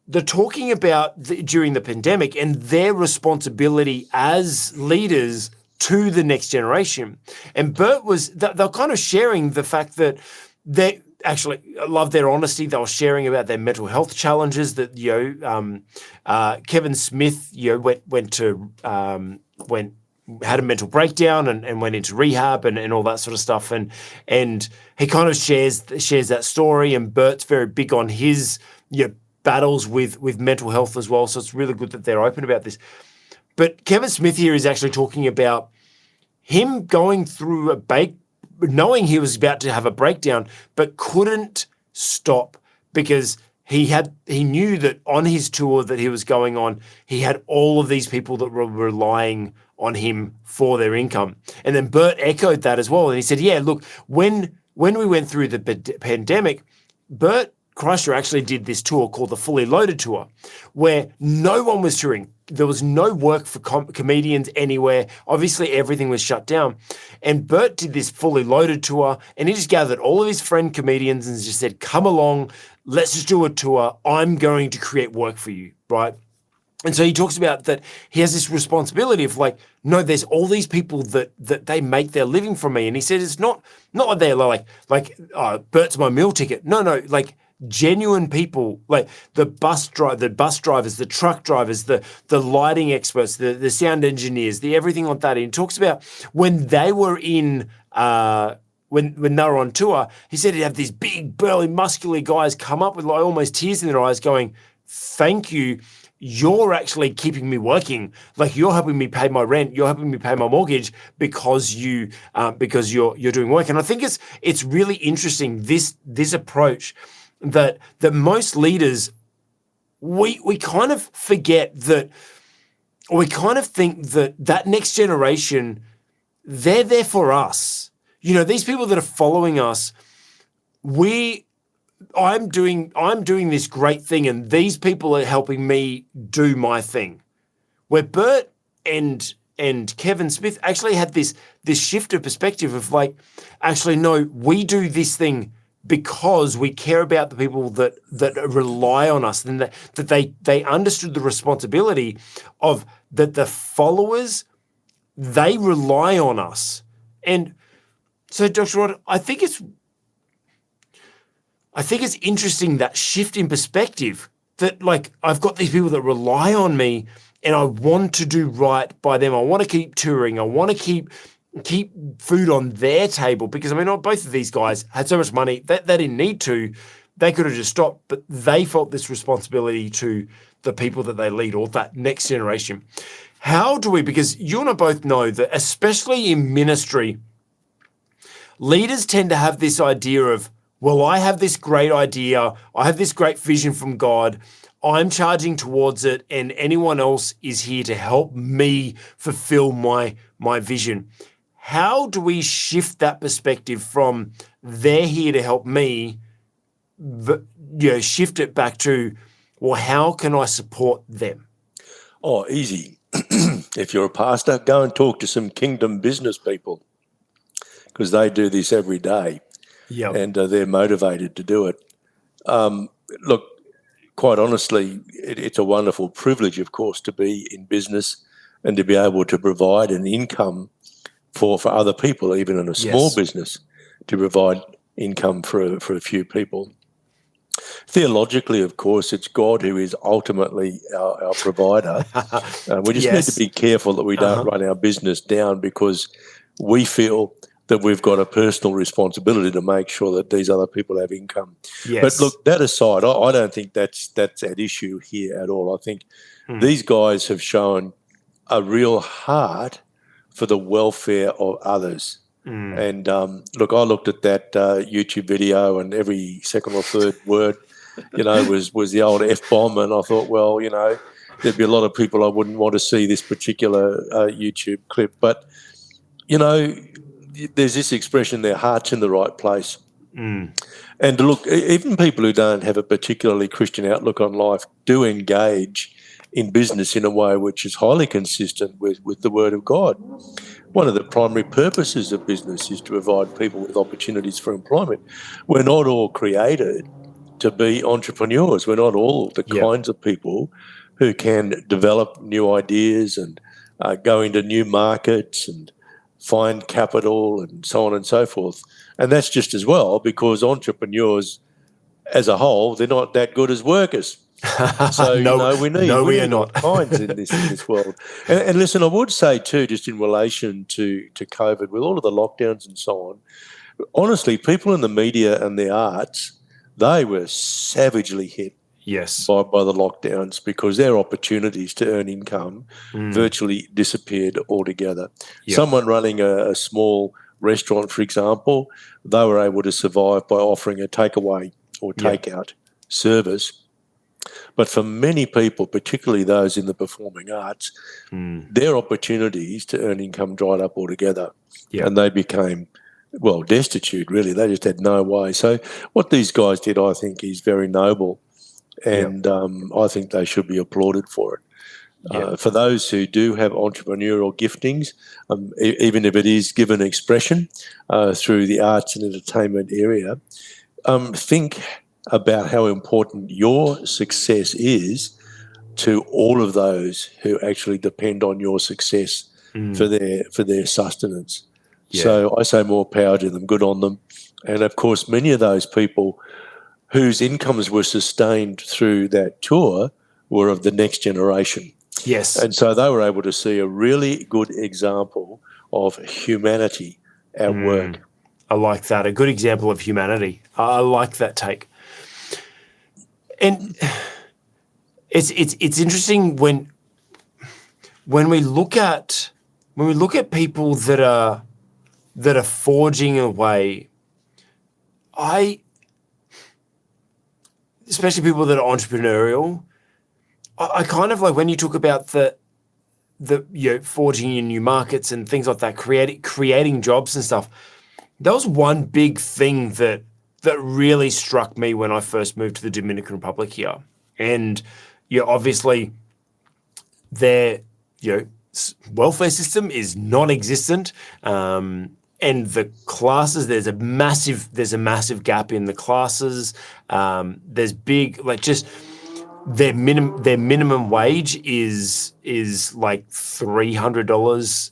the talking about during the pandemic and their responsibility as leaders to the next generation. And Bert they're kind of sharing the fact that they actually, I love their honesty. They were sharing about their mental health challenges that, Kevin Smith, had a mental breakdown and went into rehab and all that sort of stuff. And he kind of shares that story, and Bert's very big on his, battles with mental health as well. So it's really good that they're open about this. But Kevin Smith here is actually talking about him going through knowing he was about to have a breakdown, but couldn't stop because he knew that on his tour that he was going on, he had all of these people that were relying on him for their income. And then Bert echoed that as well. And he said, yeah, look, when we went through the pandemic, Bert Kreischer actually did this tour called the Fully Loaded Tour, where no one was touring. There was no work for comedians anywhere. Obviously, everything was shut down. And Bert did this Fully Loaded Tour, and he just gathered all of his friend comedians and just said, come along, let's just do a tour. I'm going to create work for you, right? And so he talks about that he has this responsibility of no, there's all these people that they make their living from me. And he said, it's not like they're like, oh, Bert's my meal ticket. No, genuine people, like the bus drivers, the truck drivers, the lighting experts, the sound engineers, the everything like that. And he talks about when they were in when they were on tour, he said he'd have these big, burly, muscular guys come up with like almost tears in their eyes going, "Thank you. You're actually keeping me working. Like you're helping me pay my rent. You're helping me pay my mortgage because you're doing work." And I think it's really interesting this approach that most leaders we kind of forget that, or we kind of think that next generation, they're there for us. You know, these people that are following us, I'm doing this great thing, and these people are helping me do my thing. Where Bert and Kevin Smith actually had this shift of perspective of like, actually, no, we do this thing because we care about the people that rely on us, and that they understood the responsibility of that the followers, they rely on us. And so, Dr. Rod, I think it's interesting, that shift in perspective, that like I've got these people that rely on me and I want to do right by them. I want to keep touring. I want to keep food on their table, because I mean, both of these guys had so much money that they didn't need to. They could have just stopped, but they felt this responsibility to the people that they lead, or that next generation. How do we, because you and I both know that especially in ministry, leaders tend to have this idea of, well, I have this great idea, I have this great vision from God, I'm charging towards it, and anyone else is here to help me fulfill my vision. How do we shift that perspective from they're here to help me, shift it back to, well, how can I support them? Oh, easy. If you're a pastor, go and talk to some kingdom business people, because they do this every day. Yeah, and they're motivated to do it. Look, quite honestly, it's a wonderful privilege, of course, to be in business and to be able to provide an income for other people, even in a small business, to provide income for a few people. Theologically, of course, it's God who is ultimately our provider. We just need to be careful that we don't run our business down because we feel that we've got a personal responsibility to make sure that these other people have income. Yes. But look, that aside, I don't think that's at issue here at all. I think these guys have shown a real heart for the welfare of others. And look, I looked at that YouTube video, and every second or third word, was the old F-bomb, and I thought, well, there'd be a lot of people I wouldn't want to see this particular YouTube clip. But, there's this expression, their heart's in the right place. And look, even people who don't have a particularly Christian outlook on life do engage in business in a way which is highly consistent with the Word of God. One of the primary purposes of business is to provide people with opportunities for employment. We're not all created to be entrepreneurs. We're not all the kinds of people who can develop new ideas and go into new markets and find capital and so on and so forth. And that's just as well, because entrepreneurs as a whole, they're not that good as workers. So, we need all kinds in this world. And listen, I would say too, just in relation to COVID, with all of the lockdowns and so on, honestly, people in the media and the arts, they were savagely hit by the lockdowns, because their opportunities to earn income virtually disappeared altogether. Someone running a small restaurant, for example, they were able to survive by offering a takeaway or takeout service. But for many people, particularly those in the performing arts, their opportunities to earn income dried up altogether, and they became, destitute, really. They just had no way. So what these guys did, I think, is very noble, and I think they should be applauded for it. For those who do have entrepreneurial giftings, even if it is given expression through the arts and entertainment area, think about how important your success is to all of those who actually depend on your success for their sustenance. So I say more power to them, good on them. And of course, many of those people whose incomes were sustained through that tour were of the next generation. Yes. And so they were able to see a really good example of humanity at work. I like that. A good example of humanity. I like that take. And it's interesting when we look at people that are forging a way. Especially people that are entrepreneurial, I kind of like when you talk about the forging in new markets and things like that, creating jobs and stuff. That was one big thing that really struck me when I first moved to the Dominican Republic here. And obviously their welfare system is non-existent. And the classes, there's a massive gap in the classes. There's big, like, just their minimum wage is like $300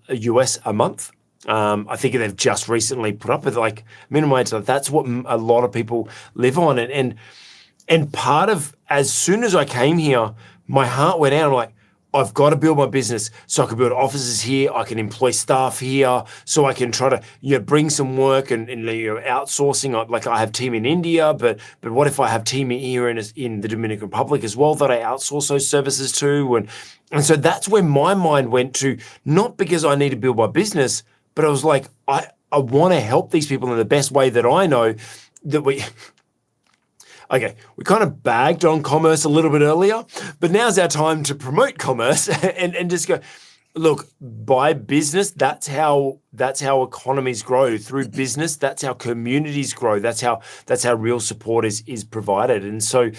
US a month. I think they've just recently put up with like minimum wage. That's what a lot of people live on. And part of, as soon as I came here, my heart went out. I'm like, I've got to build my business so I can build offices here. I can employ staff here, so I can try to bring some work and outsourcing. Like I have team in India, but what if I have team here in the Dominican Republic as well that I outsource those services to? And so that's where my mind went to, not because I need to build my business, but I was like, I want to help these people in the best way that I know that we. Okay, we kind of bagged on commerce a little bit earlier, but now's our time to promote commerce and just go, look, by business, that's how economies grow. Through business, that's how communities grow. That's how real support is provided. And so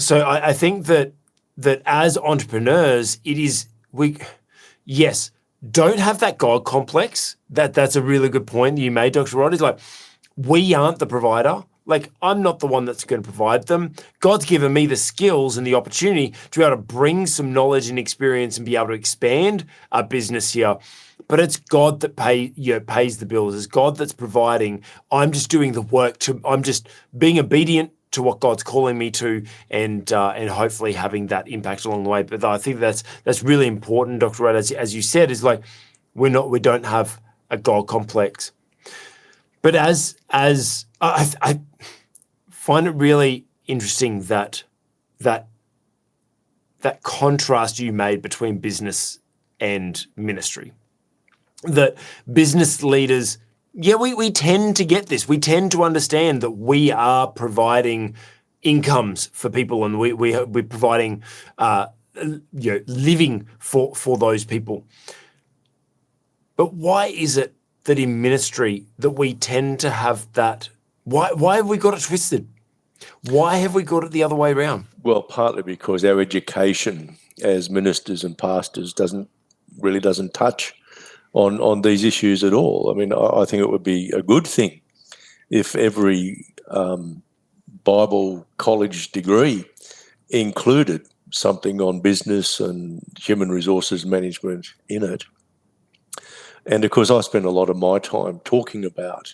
I think that as entrepreneurs, don't have that God complex. That's a really good point you made, Dr. Rod. Is like, we aren't the provider. Like, I'm not the one that's going to provide them. God's given me the skills and the opportunity to be able to bring some knowledge and experience and be able to expand our business here. But it's God that pays the bills. It's God that's providing. I'm just doing the work. I'm just being obedient to what God's calling me to, and hopefully having that impact along the way. But I think that's really important, Dr. Red, as you said, is like we don't have a God complex. But as I find it really interesting that contrast you made between business and ministry. That business leaders, we tend to get this. We tend to understand that we are providing incomes for people, and we're providing living for those people. But why is it that in ministry that we tend to have that? Why have we got it twisted? Why have we got it the other way around? Well, partly because our education as ministers and pastors doesn't touch on these issues at all. I mean, I think it would be a good thing if every Bible college degree included something on business and human resources management in it. And of course, I spend a lot of my time talking about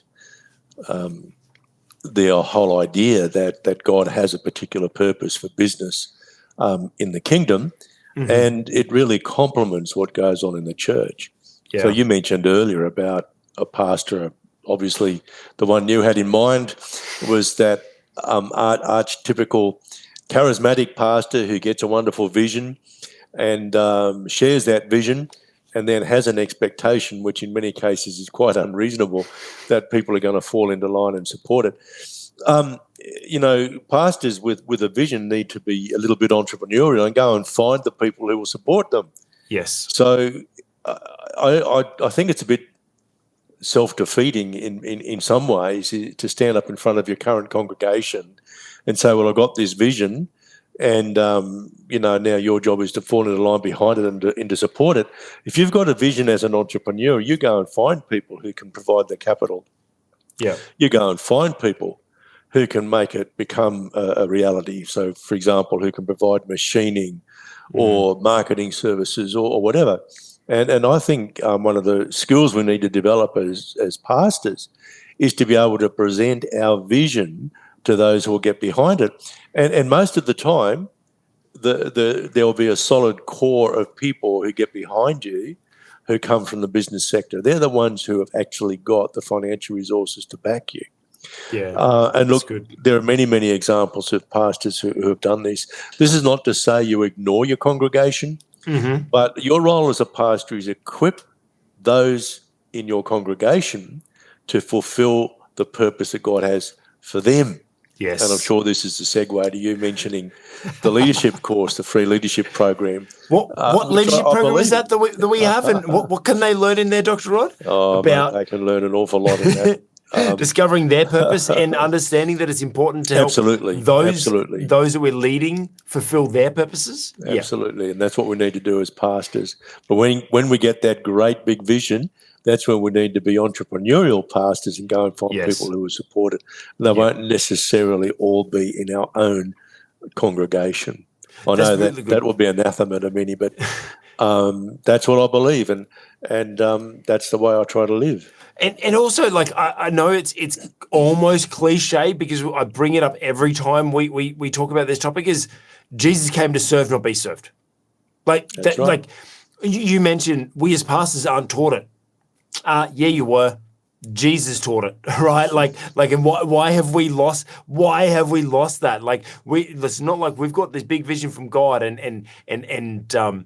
the whole idea that God has a particular purpose for business in the kingdom, and it really complements what goes on in the church. Yeah. So you mentioned earlier about a pastor. Obviously, the one you had in mind was that archetypical charismatic pastor who gets a wonderful vision and shares that vision, and then has an expectation, which in many cases is quite unreasonable, that people are going to fall into line and support it. Pastors with a vision need to be a little bit entrepreneurial and go and find the people who will support them. Yes. So I think it's a bit self-defeating in some ways to stand up in front of your current congregation and say, well, I've got this vision, and now your job is to fall into line behind it and to support it. If you've got a vision as an entrepreneur, you go and find people who can provide the capital. Yeah. You go and find people who can make it become a reality. So, for example, who can provide machining or marketing services or whatever. And I think one of the skills we need to develop as pastors is to be able to present our vision to those who will get behind it. And most of the time, there will be a solid core of people who get behind you who come from the business sector. They're the ones who have actually got the financial resources to back you. Yeah, and look, good. there are many, many examples of pastors who have done this. This is not to say you ignore your congregation, but your role as a pastor is equip those in your congregation to fulfill the purpose that God has for them. Yes. And I'm sure this is the segue to you mentioning the leadership course, the free leadership program. What leadership program is that we have, and what can they learn in there, Dr. Rod? Oh, about mate, they can learn an awful lot in that. Discovering their purpose and understanding that it's important to help those that we're leading fulfill their purposes. Absolutely, and that's what we need to do as pastors. But when we get that great big vision, that's when we need to be entrepreneurial pastors and go and find people who will support it. They won't necessarily all be in our own congregation. I know that will be anathema to many, but that's what I believe, and that's the way I try to live. And also, like, I know it's almost cliche because I bring it up every time we talk about this topic, is Jesus came to serve, not be served. Like, that's right. Like you mentioned, we as pastors aren't taught it. Yeah, you were. Jesus taught it, right? Like, and why have we lost? Why have we lost that? Like, it's not like we've got this big vision from God, and now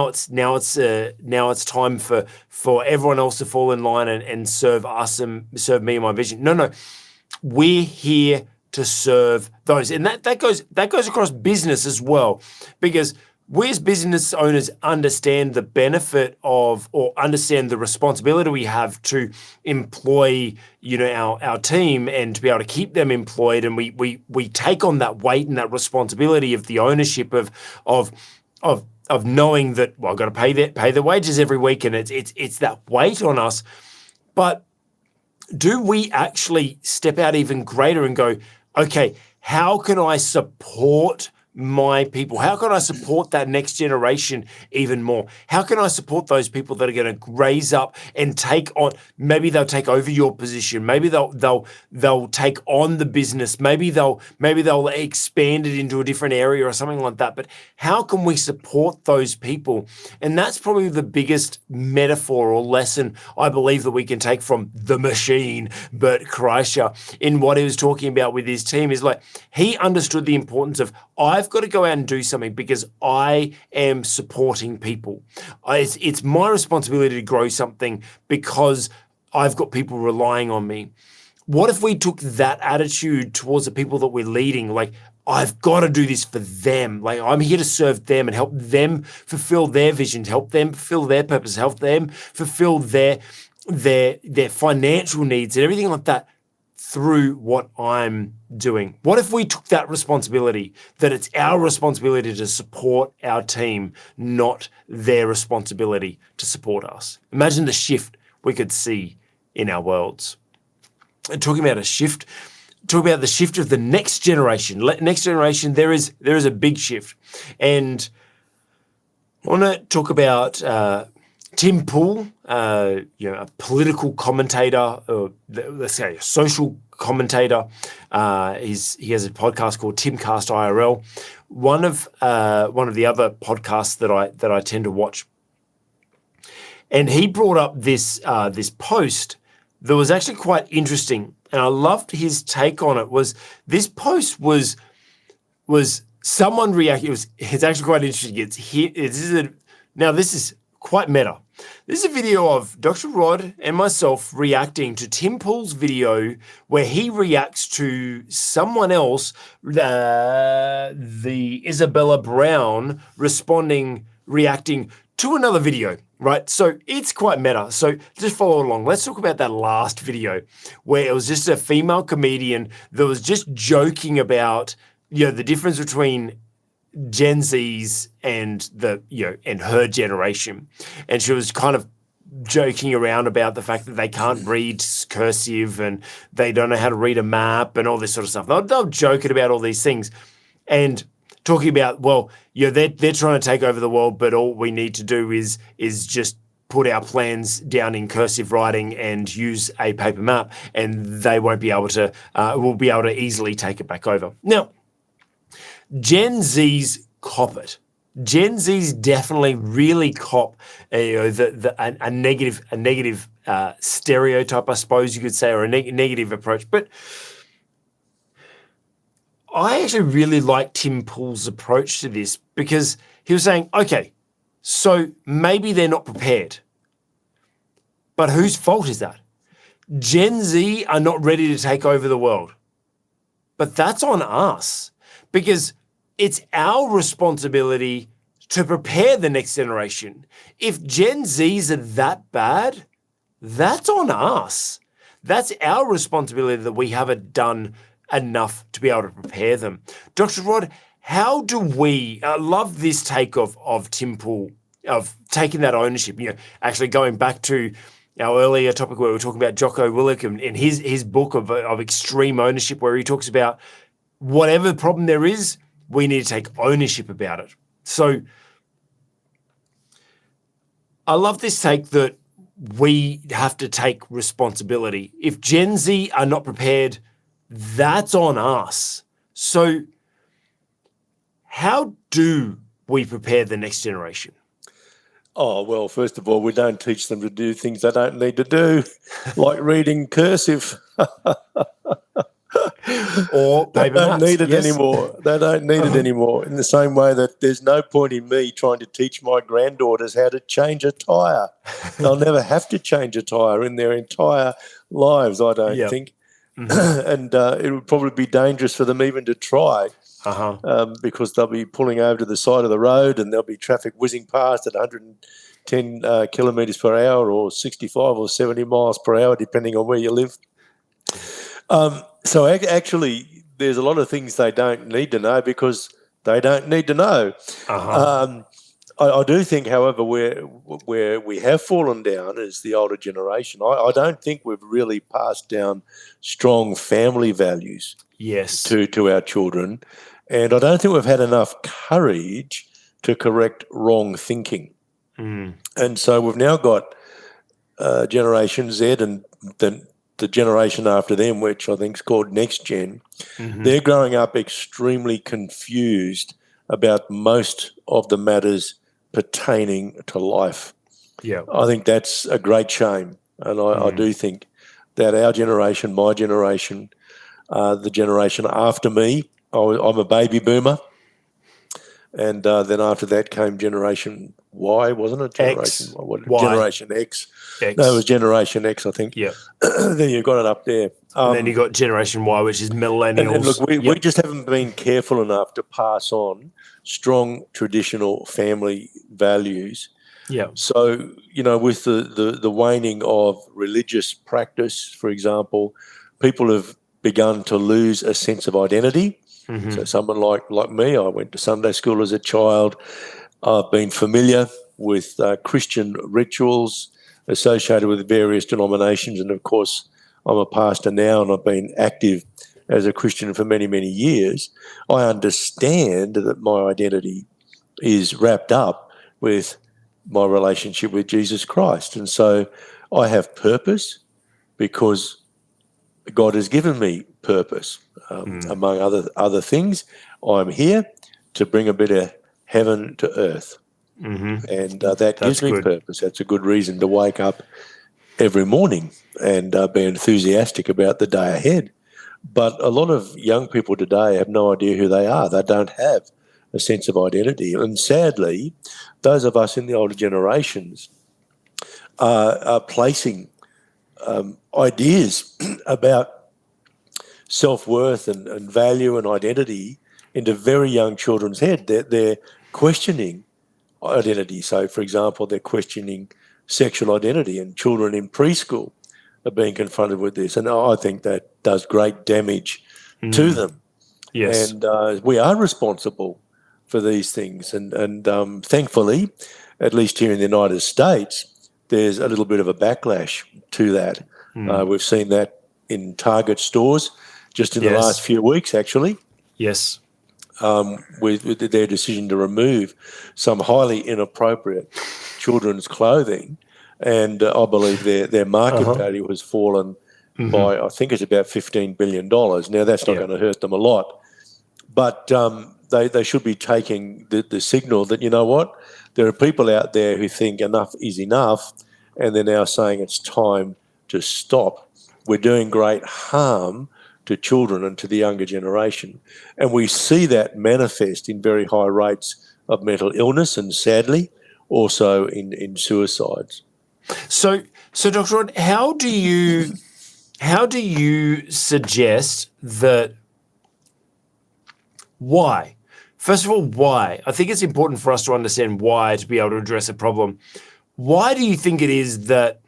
it's time for everyone else to fall in line and serve us and serve me and my vision. No, we're here to serve those, and that goes across business as well, because we as business owners understand the benefit of, or understand the responsibility we have to employ, our team and to be able to keep them employed, and we take on that weight and that responsibility of the ownership of knowing that, well, I've got to pay the wages every week, and it's that weight on us. But do we actually step out even greater and go, okay, how can I support my people? How can I support that next generation even more? How can I support those people that are going to raise up and take on? Maybe they'll take over your position. Maybe they'll take on the business. Maybe they'll expand it into a different area or something like that. But how can we support those people? And that's probably the biggest metaphor or lesson I believe that we can take from the machine, Bert Kreischer, in what he was talking about with his team, is like, he understood the importance of, I've got to go out and do something because I am supporting people. It's my responsibility to grow something because I've got people relying on me. What if we took that attitude towards the people that we're leading? Like, I've got to do this for them. Like, I'm here to serve them and help them fulfill their vision, help them fulfill their purpose, help them fulfill their financial needs and everything like that through what I'm doing. What if we took that responsibility, that it's our responsibility to support our team, not their responsibility to support us? Imagine the shift we could see in our worlds. And talking about a shift, talk about the shift of the next generation. Next generation, there is a big shift. And I want to talk about Tim Pool, a political commentator, or let's say a social commentator. He has a podcast called Timcast IRL. One of the other podcasts that I tend to watch, and he brought up this post that was actually quite interesting, and I loved his take on it. This post was someone reacting. It's actually quite interesting. Now this is quite meta. This is a video of Dr. Rod and myself reacting to Tim Pool's video where he reacts to someone else, the Isabella Brown, reacting to another video, right? So it's quite meta. So just follow along. Let's talk about that last video where it was just a female comedian that was just joking about, the difference between Gen Z's and and her generation, and she was kind of joking around about the fact that they can't read cursive and they don't know how to read a map and all this sort of stuff. They're joking about all these things and talking about, they're trying to take over the world, but all we need to do is just put our plans down in cursive writing and use a paper map, and they won't be able to, we'll be able to easily take it back over. Now, Gen Z's cop it. Gen Zs definitely really cop a negative stereotype, I suppose you could say, or a negative approach. But I actually really like Tim Pool's approach to this, because he was saying, okay, so maybe they're not prepared. But whose fault is that? Gen Z are not ready to take over the world. But that's on us, because it's our responsibility to prepare the next generation. If Gen Zs are that bad, that's on us. That's our responsibility that we haven't done enough to be able to prepare them. Dr. Rod, how do we, I love this take of Tim Pool, of taking that ownership, actually going back to our earlier topic where we were talking about Jocko Willink and his book of extreme ownership, where he talks about whatever problem there is, we need to take ownership about it. So I love this take that we have to take responsibility. If Gen Z are not prepared, that's on us. So how do we prepare the next generation? Oh, well, first of all, we don't teach them to do things they don't need to do, like reading cursive. Or paper They don't maps. need it anymore. They don't need it anymore. In the same way that there's no point in me trying to teach my granddaughters how to change a tyre. They'll never have to change a tyre in their entire lives, I don't think. Mm-hmm. And it would probably be dangerous for them even to try, because they'll be pulling over to the side of the road and there'll be traffic whizzing past at 110 kilometres per hour or 65 or 70 miles per hour, depending on where you live. So actually, there's a lot of things they don't need to know because they don't need to know. I do think, however, where we have fallen down is the older generation. I don't think we've really passed down strong family values to our children, and I don't think we've had enough courage to correct wrong thinking. And so we've now got Generation Z and the generation after them, which I think is called Next Gen. They're growing up extremely confused about most of the matters pertaining to life. I think that's a great shame. And I do think that our generation, my generation, the generation after me, I'm a baby boomer. And then after that came Generation Y, wasn't it? Generation Y. Generation X. No, it was Generation X, I think. Then you've got it up there. And then you got Generation Y, which is millennials. And look, we just haven't been careful enough to pass on strong traditional family values. So, with the waning of religious practice, for example, people have begun to lose a sense of identity. So someone like me, I went to Sunday school as a child. I've been familiar with Christian rituals associated with various denominations. And, of course, I'm a pastor now and I've been active as a Christian for many, many years. I understand that my identity is wrapped up with my relationship with Jesus Christ. And so I have purpose because God has given me purpose. Among other things, I'm here to bring a bit of heaven to earth. And that gives me purpose. That's a good reason to wake up every morning and be enthusiastic about the day ahead. But a lot of young people today have no idea who they are. They don't have a sense of identity. And sadly, those of us in the older generations are placing ideas about self-worth and value and identity into very young children's head. They're questioning identity. So, for example, they're questioning sexual identity, and children in preschool are being confronted with this. And I think that does great damage to them. And we are responsible for these things. And thankfully, at least here in the United States, there's a little bit of a backlash to that. We've seen that in Target stores just in the last few weeks, actually. With their decision to remove some highly inappropriate children's clothing and I believe their market value has fallen by, I think it's about $15 billion. Now, that's not going to hurt them a lot, but they should be taking the signal that, you know what, there are people out there who think enough is enough, and they're now saying it's time to stop. We're doing great harm to children and to the younger generation. And we see that manifest in very high rates of mental illness and, sadly, also in suicides. So Dr. Rod, how do you suggest that, why? First of all, why? I think it's important for us to understand why to be able to address a problem. Why do you think it is that,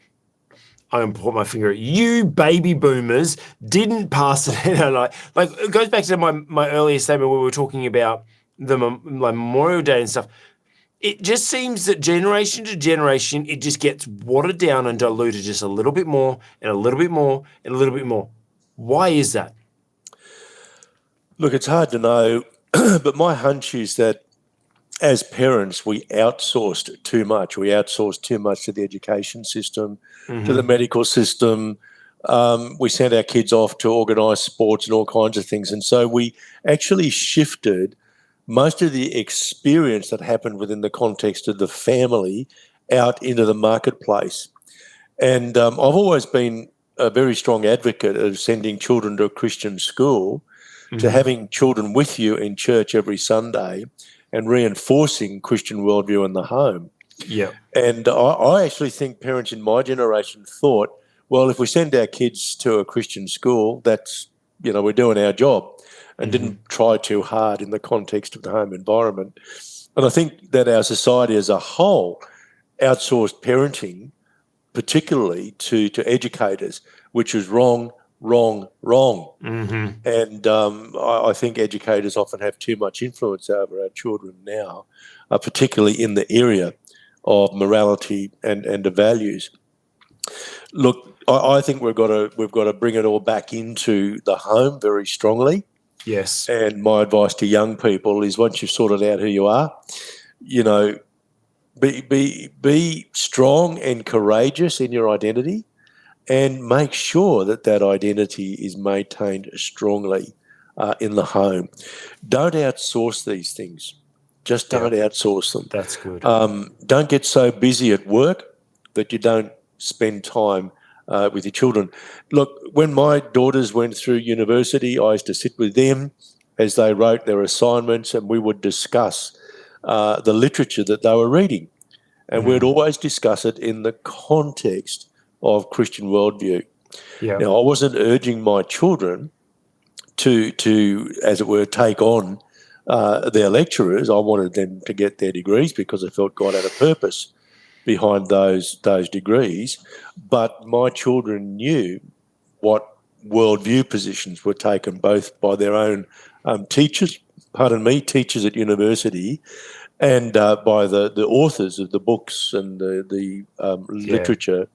I'm going to point my finger at you, baby boomers, didn't pass it? Like it goes back to my earlier statement where we were talking about the Memorial Day and stuff. It just seems that generation to generation, it just gets watered down and diluted just a little bit more and a little bit more and a little bit more. Why is that? Look, it's hard to know, but my hunch is that as parents, we outsourced too much. We outsourced too much to the education system, to the medical system. We sent our kids off to organised sports and all kinds of things. And so we actually shifted most of the experience that happened within the context of the family out into the marketplace. And I've always been a very strong advocate of sending children to a Christian school, to having children with you in church every Sunday, and reinforcing Christian worldview in the home. Yeah. And I actually think parents in my generation thought, well, if we send our kids to a Christian school, that's, we're doing our job, and didn't try too hard in the context of the home environment. And I think that our society as a whole outsourced parenting, particularly to educators, which is wrong. And I think educators often have too much influence over our children now, particularly in the area of morality and the values. Look, I think we've got to bring it all back into the home very strongly. Yes. And my advice to young people is, once you've sorted out who you are, be strong and courageous in your identity, and make sure that identity is maintained strongly in the home. Don't outsource these things. Just don't outsource them. That's good. Don't get so busy at work that you don't spend time with your children. Look, when my daughters went through university, I used to sit with them as they wrote their assignments, and we would discuss the literature that they were reading. And we'd always discuss it in the context of Christian worldview. Yeah. Now, I wasn't urging my children to, as it were, take on their lecturers. I wanted them to get their degrees because I felt God had a purpose behind those degrees. But my children knew what worldview positions were taken both by their own teachers at university, and by the authors of the books and the literature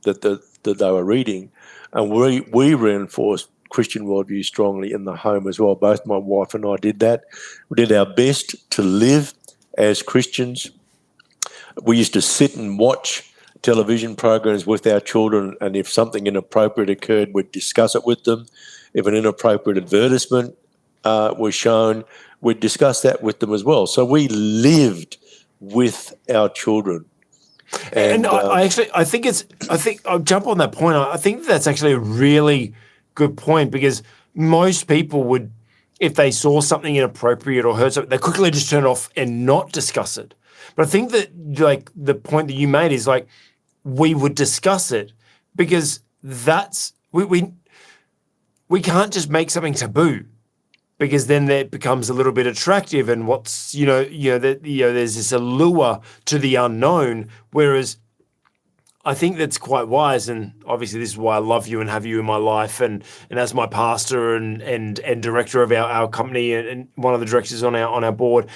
that they were reading. And we reinforced Christian worldview strongly in the home as well. Both my wife and I did that. We did our best to live as Christians. We used to sit and watch television programs with our children, and if something inappropriate occurred, we'd discuss it with them. If an inappropriate advertisement was shown, we'd discuss that with them as well. So we lived with our children. And I think I'll jump on that point. I think that's actually a really good point, because most people would, if they saw something inappropriate or heard something, they quickly just turn it off and not discuss it. But I think that, like, the point that you made is, like, we would discuss it, because that's we can't just make something taboo, because then that becomes a little bit attractive, and what's there's this allure to the unknown. Whereas I think that's quite wise, and obviously this is why I love you and have you in my life, and as my pastor and director of our company, and one of the directors on our board,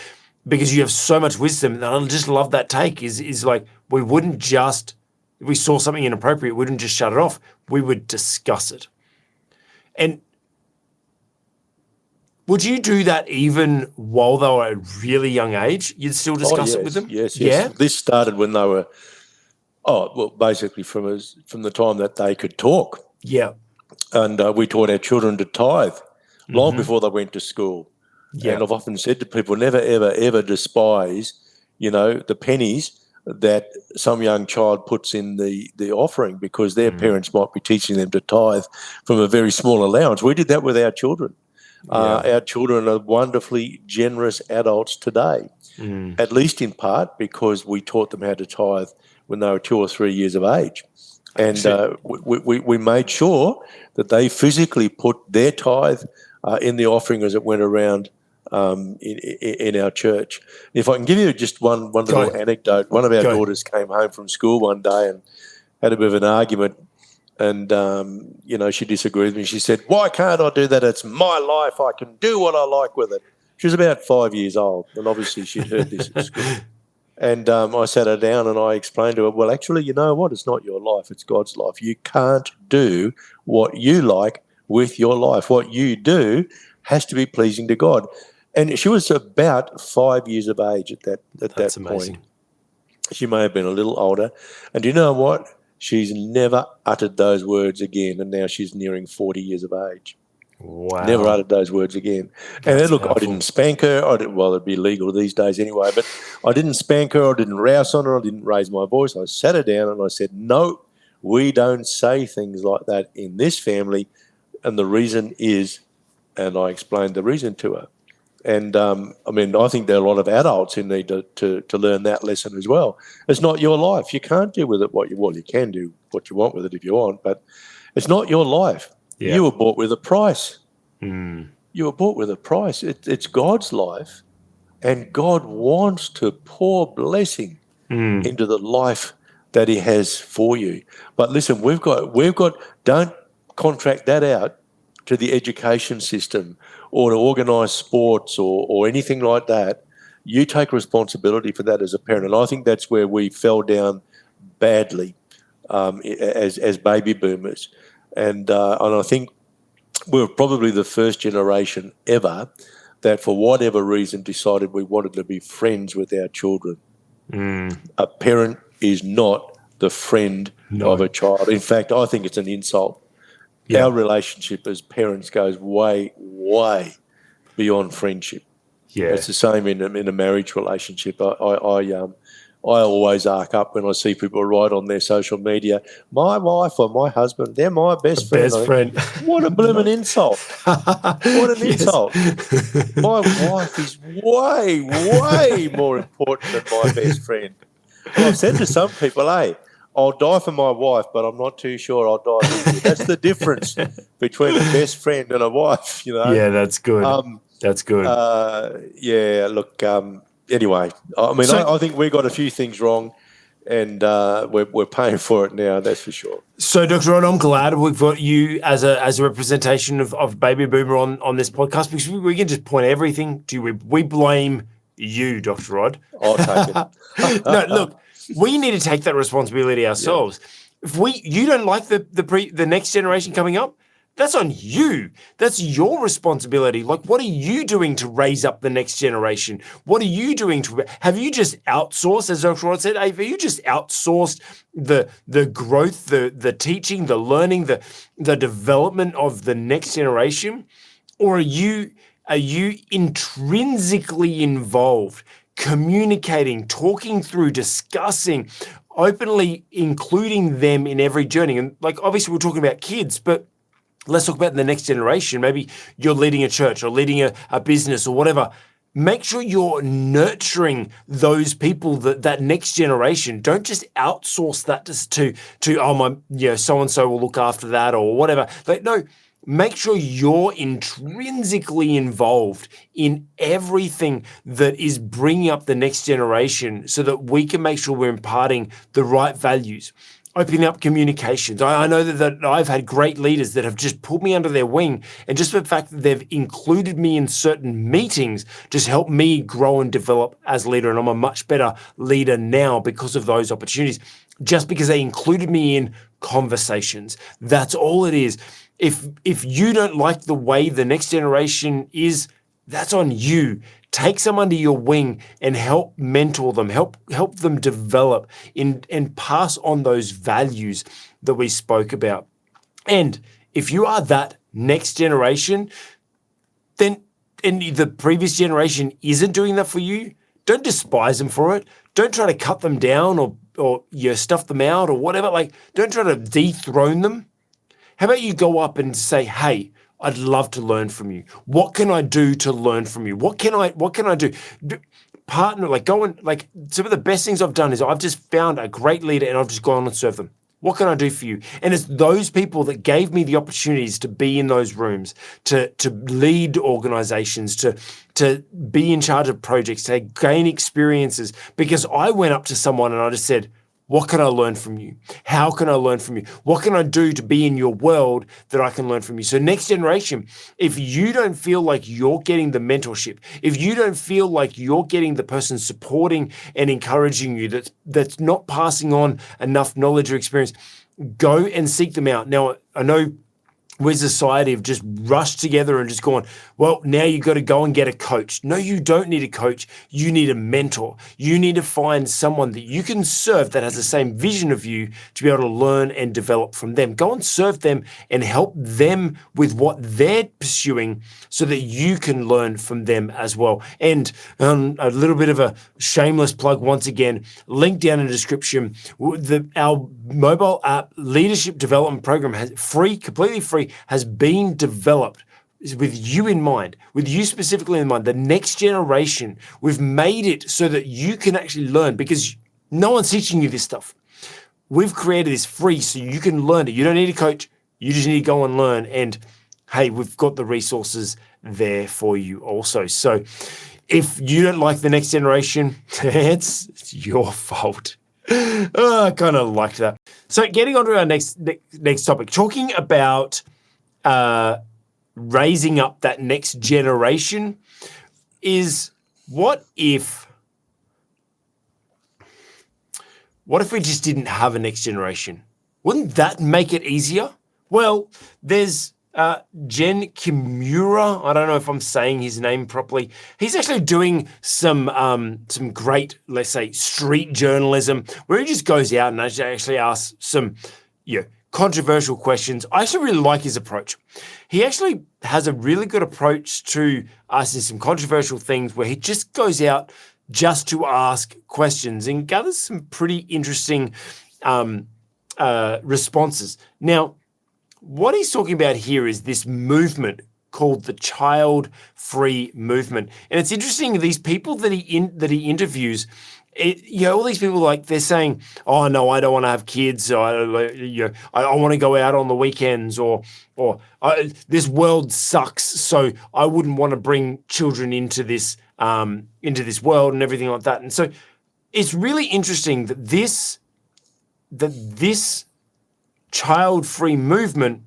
because you have so much wisdom. And I just love that take. Is like, we wouldn't just, if we saw something inappropriate, we wouldn't just shut it off. We would discuss it. And would you do that even while they were at a really young age? You'd still discuss it with them? Yes. Yeah? This started when they were, Oh, well, basically from the time that they could talk. Yeah. And we taught our children to tithe long before they went to school. Yeah. And I've often said to people, never, ever, ever despise, the pennies that some young child puts in the offering, because their parents might be teaching them to tithe from a very small allowance. We did that with our children. Our children are wonderfully generous adults today, at least in part because we taught them how to tithe when they were 2 or 3 years of age. And we made sure that they physically put their tithe in the offering as it went around in our church. If I can give you just one little anecdote, one of our daughters came home from school one day and had a bit of an argument, and she disagreed with me. She said, "Why can't I do that? It's my life. I can do what I like with it." She was about 5 years old, and obviously she'd heard this at school. And I sat her down and I explained to her, well, actually, you know what? It's not your life. It's God's life. You can't do what you like with your life. What you do has to be pleasing to God. And she was about 5 years of age at that point. She may have been a little older. And you know what? She's never uttered those words again. And now she's nearing 40 years of age. Wow. Never uttered those words again. And then, look, powerful. I didn't spank her. Well, it'd be illegal these days anyway, but I didn't spank her. I didn't rouse on her. I didn't raise my voice. I sat her down and I said, no, we don't say things like that in this family. And the reason is, and I explained the reason to her. And, I think there are a lot of adults who need to learn that lesson as well. It's not your life. You can't do with it you can do what you want with it if you want, but it's not your life. Yeah. You were bought with a price. You were bought with a price. It's God's life, and God wants to pour blessing into the life that He has for you. But listen, we've got. Don't contract that out to the education system or to organise sports or anything like that. You take responsibility for that as a parent, and I think that's where we fell down badly as baby boomers. And I think we were probably the first generation ever that, for whatever reason, decided we wanted to be friends with our children. A parent is not the friend of a child. In fact, I think it's an insult. Yeah. Our relationship as parents goes way, way beyond friendship. Yeah. It's the same in a marriage relationship. I always arc up when I see people write on their social media, my wife or my husband, they're my best friend. Best friend. What a blooming insult. What an insult. My wife is way, way more important than my best friend. Well, I've said to some people, hey, I'll die for my wife, but I'm not too sure I'll die for you. That's the difference between a best friend and a wife, Yeah, that's good. That's good. Anyway, I think we got a few things wrong, and we're paying for it now. That's for sure. So, Dr. Rod, I'm glad we've got you as a representation of baby boomer on this podcast, because we can just point everything to you. We blame you, Dr. Rod. I'll take it. No, look, we need to take that responsibility ourselves. Yeah. If you don't like the next generation coming up, that's on you. That's your responsibility. Like, what are you doing to raise up the next generation? What are you doing have you just outsourced, as Dr. Rod said, have you just outsourced the growth, the teaching, the learning, the development of the next generation? Or are you intrinsically involved, communicating, talking through, discussing, openly including them in every journey? And like, obviously we're talking about kids, but let's talk about the next generation. Maybe you're leading a church or leading a business or whatever. Make sure you're nurturing those people, that next generation. Don't just outsource that to so-and-so will look after that or whatever. Like, no, make sure you're intrinsically involved in everything that is bringing up the next generation so that we can make sure we're imparting the right values. Opening up communications. I know that I've had great leaders that have just pulled me under their wing, and just the fact that they've included me in certain meetings just helped me grow and develop as a leader, and I'm a much better leader now because of those opportunities, just because they included me in conversations. That's all it is. If you don't like the way the next generation is, that's on you. take some under your wing and help mentor them, help them develop and pass on those values that we spoke about. And if you are that next generation, then and the previous generation isn't doing that for you, don't despise them for it. Don't try to cut them down or stuff them out or whatever. Like, don't try to dethrone them. How about you go up and say, hey, I'd love to learn from you. What can I do to learn from you? What can I do? Partner, like go and like some of the best things I've done is I've just found a great leader and I've just gone and served them. What can I do for you? And it's those people that gave me the opportunities to be in those rooms, to lead organizations, to be in charge of projects, to gain experiences, because I went up to someone and I just said, what can I learn from you? How can I learn from you? What can I do to be in your world that I can learn from you? So next generation, if you don't feel like you're getting the mentorship, if you don't feel like you're getting the person supporting and encouraging you, that's not passing on enough knowledge or experience, go and seek them out. Now, I know we as a society have just rushed together and just gone, well, now you've got to go and get a coach. No, you don't need a coach. You need a mentor. You need to find someone that you can serve that has the same vision of you to be able to learn and develop from them. Go and serve them and help them with what they're pursuing so that you can learn from them as well. And a little bit of a shameless plug once again, link down in the description. Our mobile app leadership development program completely free, has been developed with you in mind, with you specifically in mind, the next generation. We've made it so that you can actually learn because no one's teaching you this stuff. We've created this free so you can learn it. You don't need a coach. You just need to go and learn. And hey, we've got the resources there for you also. So if you don't like the next generation, it's your fault. I kind of liked that. So getting on to our next topic, talking about raising up that next generation is what if we just didn't have a next generation? Wouldn't that make it easier? Well, there's Jen Kimura. I don't know if I'm saying his name properly. He's actually doing some great, let's say, street journalism where he just goes out and actually asks some, controversial questions. I actually really like his approach. He actually has a really good approach to asking some controversial things where he just goes out just to ask questions and gathers some pretty interesting responses. Now, what he's talking about here is this movement called the Childfree movement. And it's interesting, these people that he interviews, all these people, like, they're saying, oh, no, I don't want to have kids. I want to go out on the weekends, or this world sucks, so I wouldn't want to bring children into this world and everything like that. And so it's really interesting that this child-free movement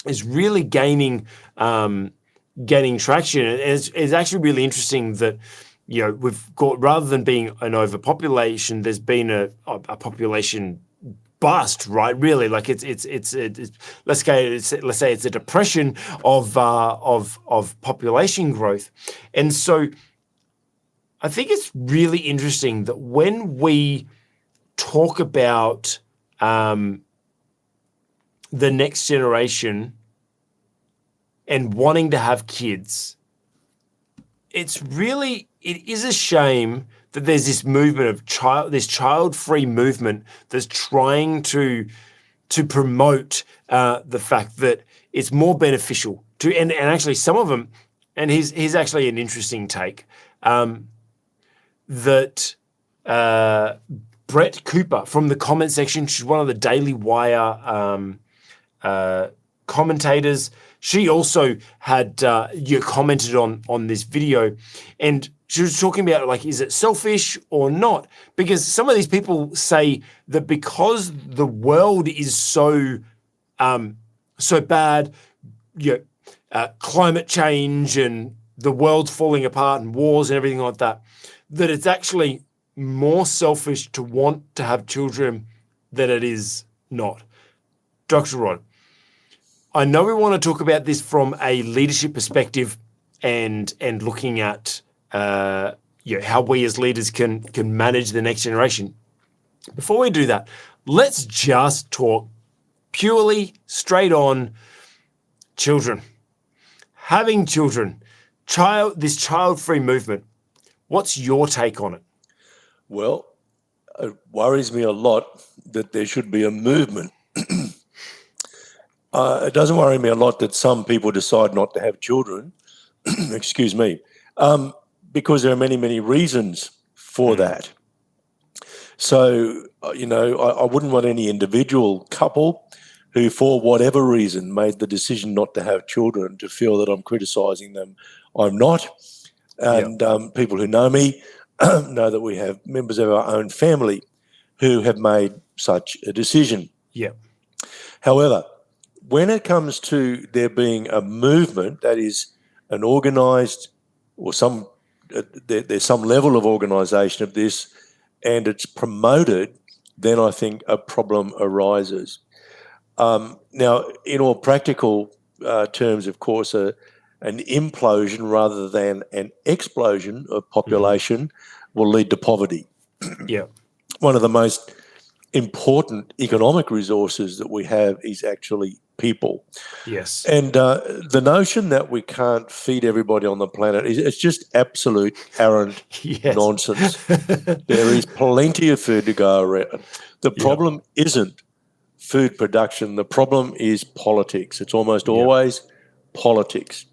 is really gaining traction. And it's actually really interesting that, we've got, rather than being an overpopulation, there's been a population bust, right? Really, like it's let's say it's a depression of population growth. And so I think it's really interesting that when we talk about the next generation and wanting to have kids, it is a shame that there's this movement of this child-free movement that's trying to promote the fact that it's more beneficial to, and actually some of them, and here's actually an interesting take, that Brett Cooper from the comment section, she's one of the Daily Wire commentators. She also had commented on this video, and she was talking about, like, is it selfish or not? Because some of these people say that because the world is so bad, climate change and the world's falling apart and wars and everything like that, that it's actually more selfish to want to have children than it is not. Dr. Rod, I know we want to talk about this from a leadership perspective and looking at how we as leaders can manage the next generation. Before we do that, let's just talk purely straight on children. Having children, this child-free movement. What's your take on it? Well, it worries me a lot that there should be a movement. It doesn't worry me a lot that some people decide not to have children, excuse me, because there are many, many reasons for that. So, I wouldn't want any individual couple who, for whatever reason, made the decision not to have children to feel that I'm criticising them. I'm not. And people who know me know that we have members of our own family who have made such a decision. Yeah. However, when it comes to there being a movement that is an organised or there's some level of organisation of this and it's promoted, then I think a problem arises. Now, in all practical terms, of course, an implosion rather than an explosion of population will lead to poverty. Yeah. One of the most important economic resources that we have is actually people. Yes. And the notion that we can't feed everybody on the planet it's just absolute arrant nonsense. There is plenty of food to go around. The problem isn't food production. The problem is politics. It's almost always politics.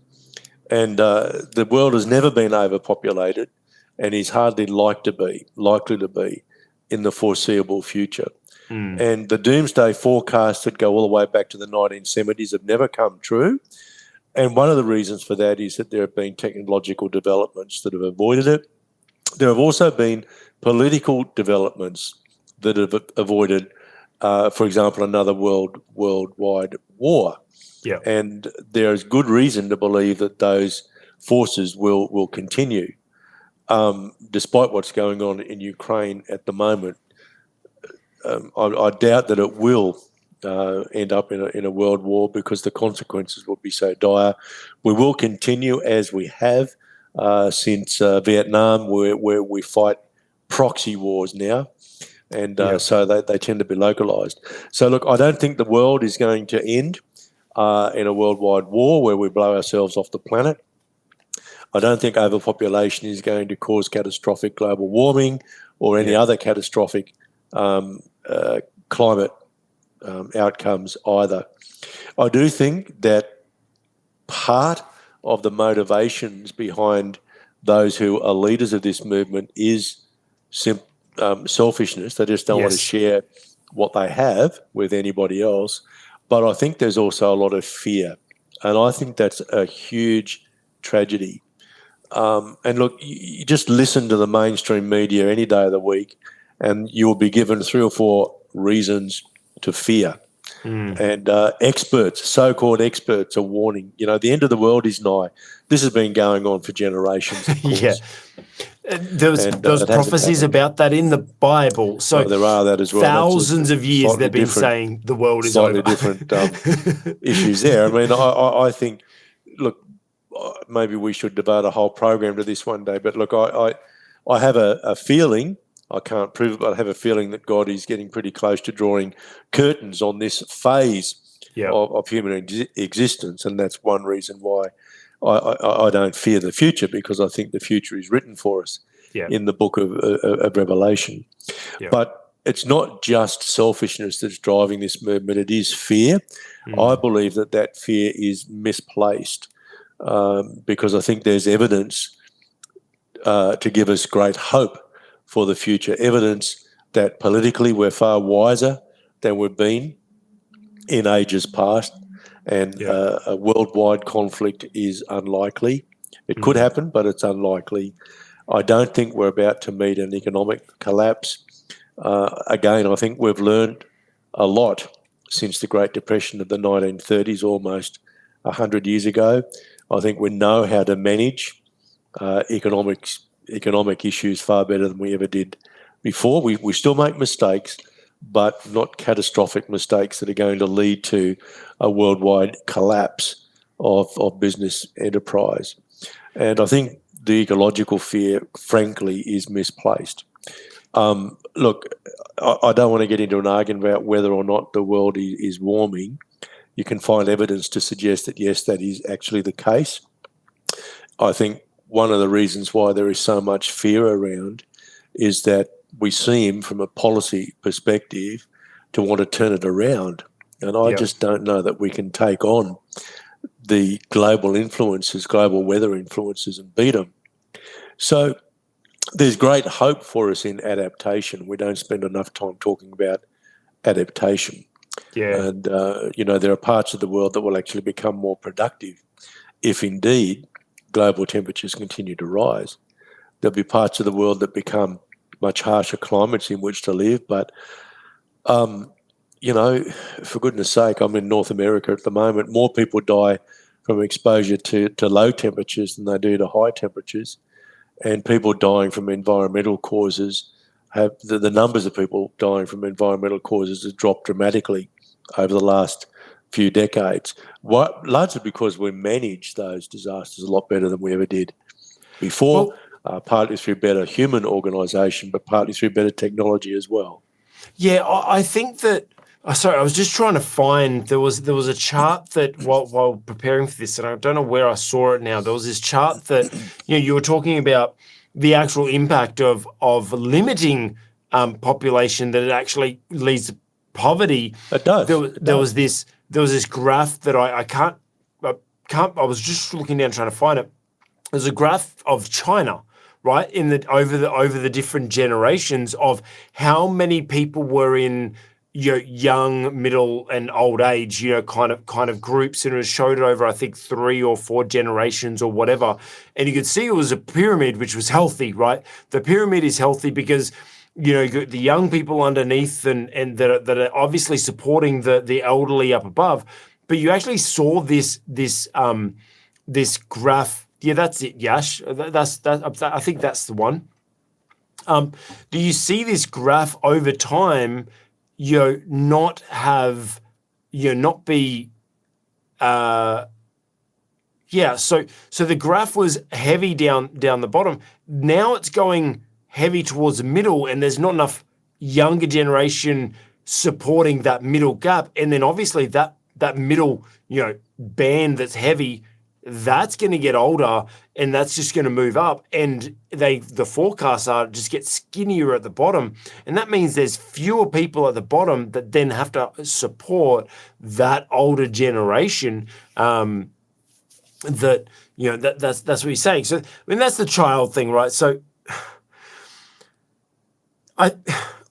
And the world has never been overpopulated and is hardly likely to be in the foreseeable future. And the doomsday forecasts that go all the way back to the 1970s have never come true. And one of the reasons for that is that there have been technological developments that have avoided it. There have also been political developments that have avoided, for example, another worldwide war. Yeah. And there is good reason to believe that those forces will continue, despite what's going on in Ukraine at the moment. I doubt that it will end up in a world war because the consequences will be so dire. We will continue as we have since Vietnam, where we fight proxy wars now, and so they tend to be localised. So look, I don't think the world is going to end in a worldwide war where we blow ourselves off the planet. I don't think overpopulation is going to cause catastrophic global warming or any other catastrophic climate outcomes either. I do think that part of the motivations behind those who are leaders of this movement is selfishness. They just don't want to share what they have with anybody else. But I think there's also a lot of fear. And I think that's a huge tragedy. And look, you just listen to the mainstream media any day of the week and you will be given 3 or 4 reasons to fear. And experts, so-called experts, are warning, the end of the world is nigh. This has been going on for generations, of course. There was prophecies about that in the Bible. So there are that as well. Thousands of years they've been saying the world is over. Slightly different issues there. I mean, I think, look, maybe we should devote a whole program to this one day. But look, I have a feeling, I can't prove it, but I have a feeling that God is getting pretty close to drawing curtains on this phase of human existence. And that's one reason why I don't fear the future, because I think the future is written for us in the book of Revelation. But it's not just selfishness that's driving this movement. It is fear. I believe that fear is misplaced because I think there's evidence to give us great hope for the future, evidence that politically we're far wiser than we've been in ages past, and a worldwide conflict is unlikely. It could happen, but it's unlikely. I don't think we're about to meet an economic collapse. Again, I think we've learned a lot since the Great Depression of the 1930s, almost 100 years ago. I think we know how to manage economic issues far better than we ever did before. We still make mistakes, but not catastrophic mistakes that are going to lead to a worldwide collapse of business enterprise. And I think the ecological fear, frankly, is misplaced. Look, I don't want to get into an argument about whether or not the world is warming. You can find evidence to suggest that, yes, that is actually the case. I think one of the reasons why there is so much fear around is that we seem, from a policy perspective, to want to turn it around. And I just don't know that we can take on the global influences, global weather influences, and beat them. So there's great hope for us in adaptation. We don't spend enough time talking about adaptation. Yeah. And, there are parts of the world that will actually become more productive if indeed global temperatures continue to rise. There'll be parts of the world that become much harsher climates in which to live. But, for goodness sake, I'm in North America at the moment. More people die from exposure to low temperatures than they do to high temperatures. And people dying from environmental causes have the numbers of people dying from environmental causes has dropped dramatically over the last few decades. Largely because we manage those disasters a lot better than we ever did before, partly through better human organisation, but partly through better technology as well. Yeah, I think that. Sorry, I was just trying to find. There was a chart that while preparing for this, and I don't know where I saw it now. There was this chart that you were talking about the actual impact of limiting population, that it actually leads to poverty. It does. There was this graph that I can't. I was just looking down trying to find it. There's a graph of China, right, over the different generations of how many people were in young, middle, and old age, kind of groups, and it showed it over, I think, 3 or 4 generations or whatever. And you could see it was a pyramid which was healthy, right? The pyramid is healthy because you got the young people underneath and that are obviously supporting the elderly up above. But you actually saw this graph. Yeah, that's it, Yash. I think that's the one. Do you see this graph over time? Not have, not be. So the graph was heavy down the bottom. Now it's going heavy towards the middle, and there's not enough younger generation supporting that middle gap, and then obviously that middle band that's heavy, that's going to get older, and that's just going to move up, and the forecasts are just get skinnier at the bottom, and that means there's fewer people at the bottom that then have to support that older generation. That's what you're saying. So I mean, that's the child thing, right? So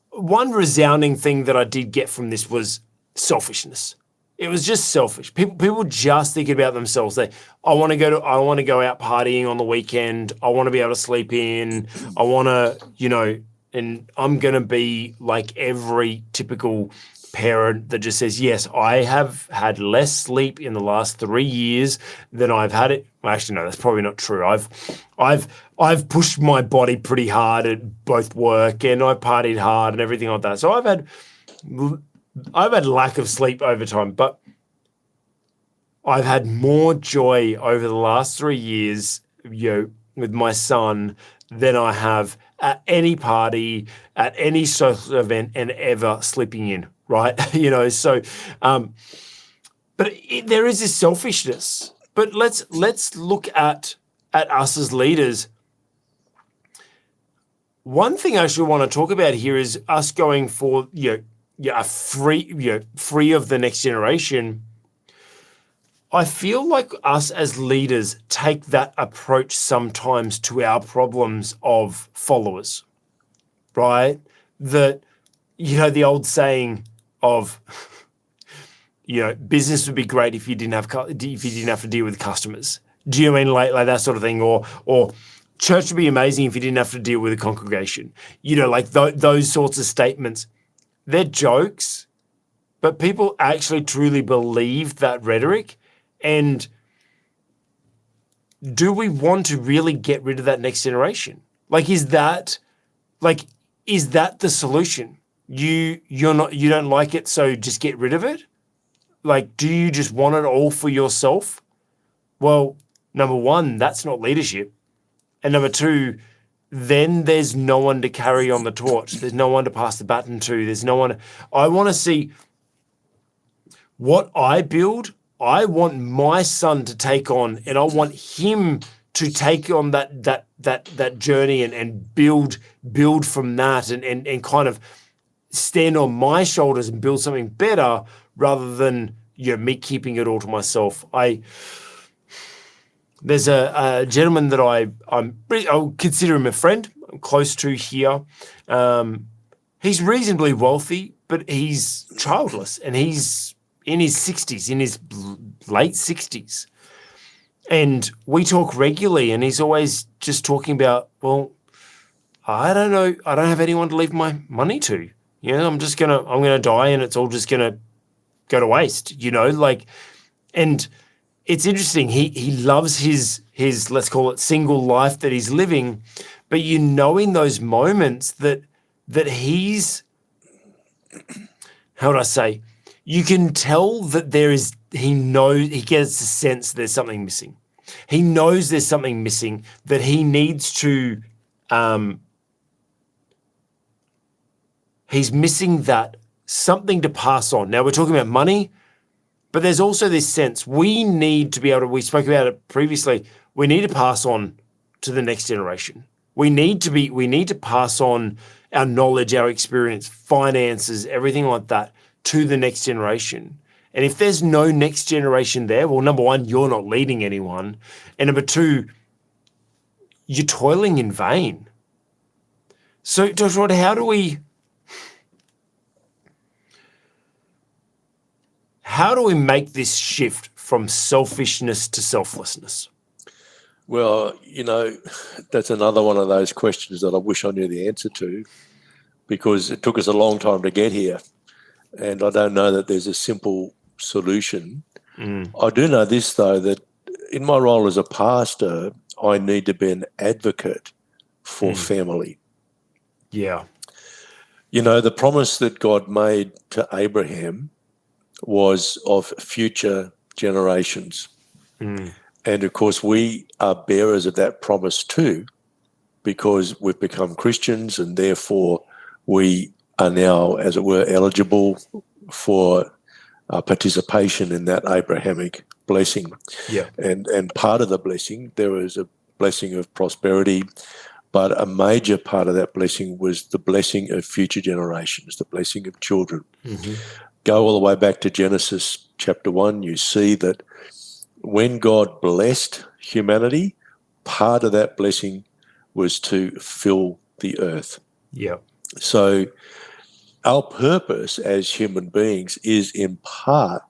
one resounding thing that I did get from this was selfishness. It was just selfish. People just thinking about themselves. I want to go out partying on the weekend. I want to be able to sleep in. I want to, and I'm going to be like every typical parent that just says, yes, I have had less sleep in the last 3 years than I've had it. Well, actually, no, that's probably not true. I've pushed my body pretty hard at both work, and I partied hard and everything like that. So I've had lack of sleep over time, but I've had more joy over the last 3 years, with my son than I have at any party, at any social event, and ever sleeping in, right? So, but there is this selfishness. But let's look at us as leaders. One thing I actually want to talk about here is us going for free of the next generation. I feel like us as leaders take that approach sometimes to our problems of followers, right? That, the old saying of, business would be great if you didn't have to deal with customers. Do you mean like that sort of thing? Or church would be amazing if you didn't have to deal with a congregation. Those sorts of statements. They're jokes, but people actually truly believe that rhetoric. And do we want to really get rid of that next generation? Is that the solution? You don't like it, so just get rid of it? Do you just want it all for yourself? Well, number one, that's not leadership. And number two, then there's no one to carry on the torch. There's no one to pass the baton to. There's no one. I want to see what I build. I want my son to take on, and I want him to take on that journey and build from that and kind of stand on my shoulders and build something better rather than me keeping it all to myself. There's a gentleman that I'll consider him a friend. I'm close to here. He's reasonably wealthy, but he's childless, and he's in his 60s, in his late 60s. And we talk regularly, and he's always just talking about, well, I don't know. I don't have anyone to leave my money to. I'm gonna die, and it's all just gonna go to waste. And it's interesting. He loves his let's call it single life that he's living, but in those moments that he's, how would I say, you can tell that he gets the sense there's something missing. He knows there's something missing that he needs to, he's missing that something to pass on. Now we're talking about money, but there's also this sense we need to be able to, we spoke about it previously, we need to pass on to the next generation. We need to pass on our knowledge, our experience, finances, everything like that to the next generation. And if there's no next generation there, well, number one, you're not leading anyone. And number two, you're toiling in vain. So, Dr. Rod, how do we make this shift from selfishness to selflessness? Well, that's another one of those questions that I wish I knew the answer to, because it took us a long time to get here. And I don't know that there's a simple solution. I do know this, though, that in my role as a pastor, I need to be an advocate for family. Yeah. The promise that God made to Abraham was of future generations. And, of course, we are bearers of that promise too, because we've become Christians, and therefore we are now, as it were, eligible for participation in that Abrahamic blessing. Yeah. And part of the blessing, there is a blessing of prosperity, but a major part of that blessing was the blessing of future generations, the blessing of children. Go all the way back to Genesis chapter 1, you see that when God blessed humanity, part of that blessing was to fill the earth. Yeah. So our purpose as human beings is in part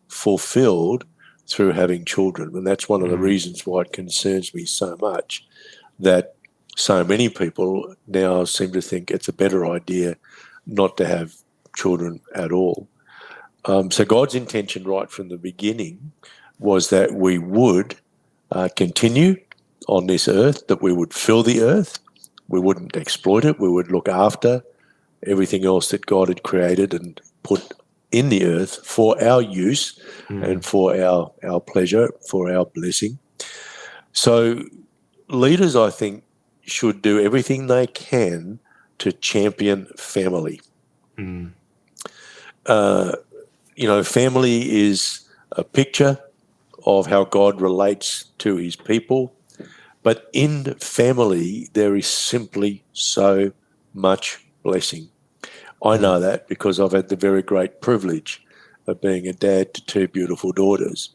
fulfilled through having children. And that's one of the reasons why it concerns me so much that so many people now seem to think it's a better idea not to have children at all. So God's intention right from the beginning was that we would continue on this earth, that we would fill the earth, we wouldn't exploit it, we would look after everything else that God had created and put in the earth for our use and for our pleasure, for our blessing. So leaders, I think, should do everything they can to champion family. Family is a picture of how God relates to his people. But in family, there is simply so much blessing. I know that because I've had the very great privilege of being a dad to two beautiful daughters.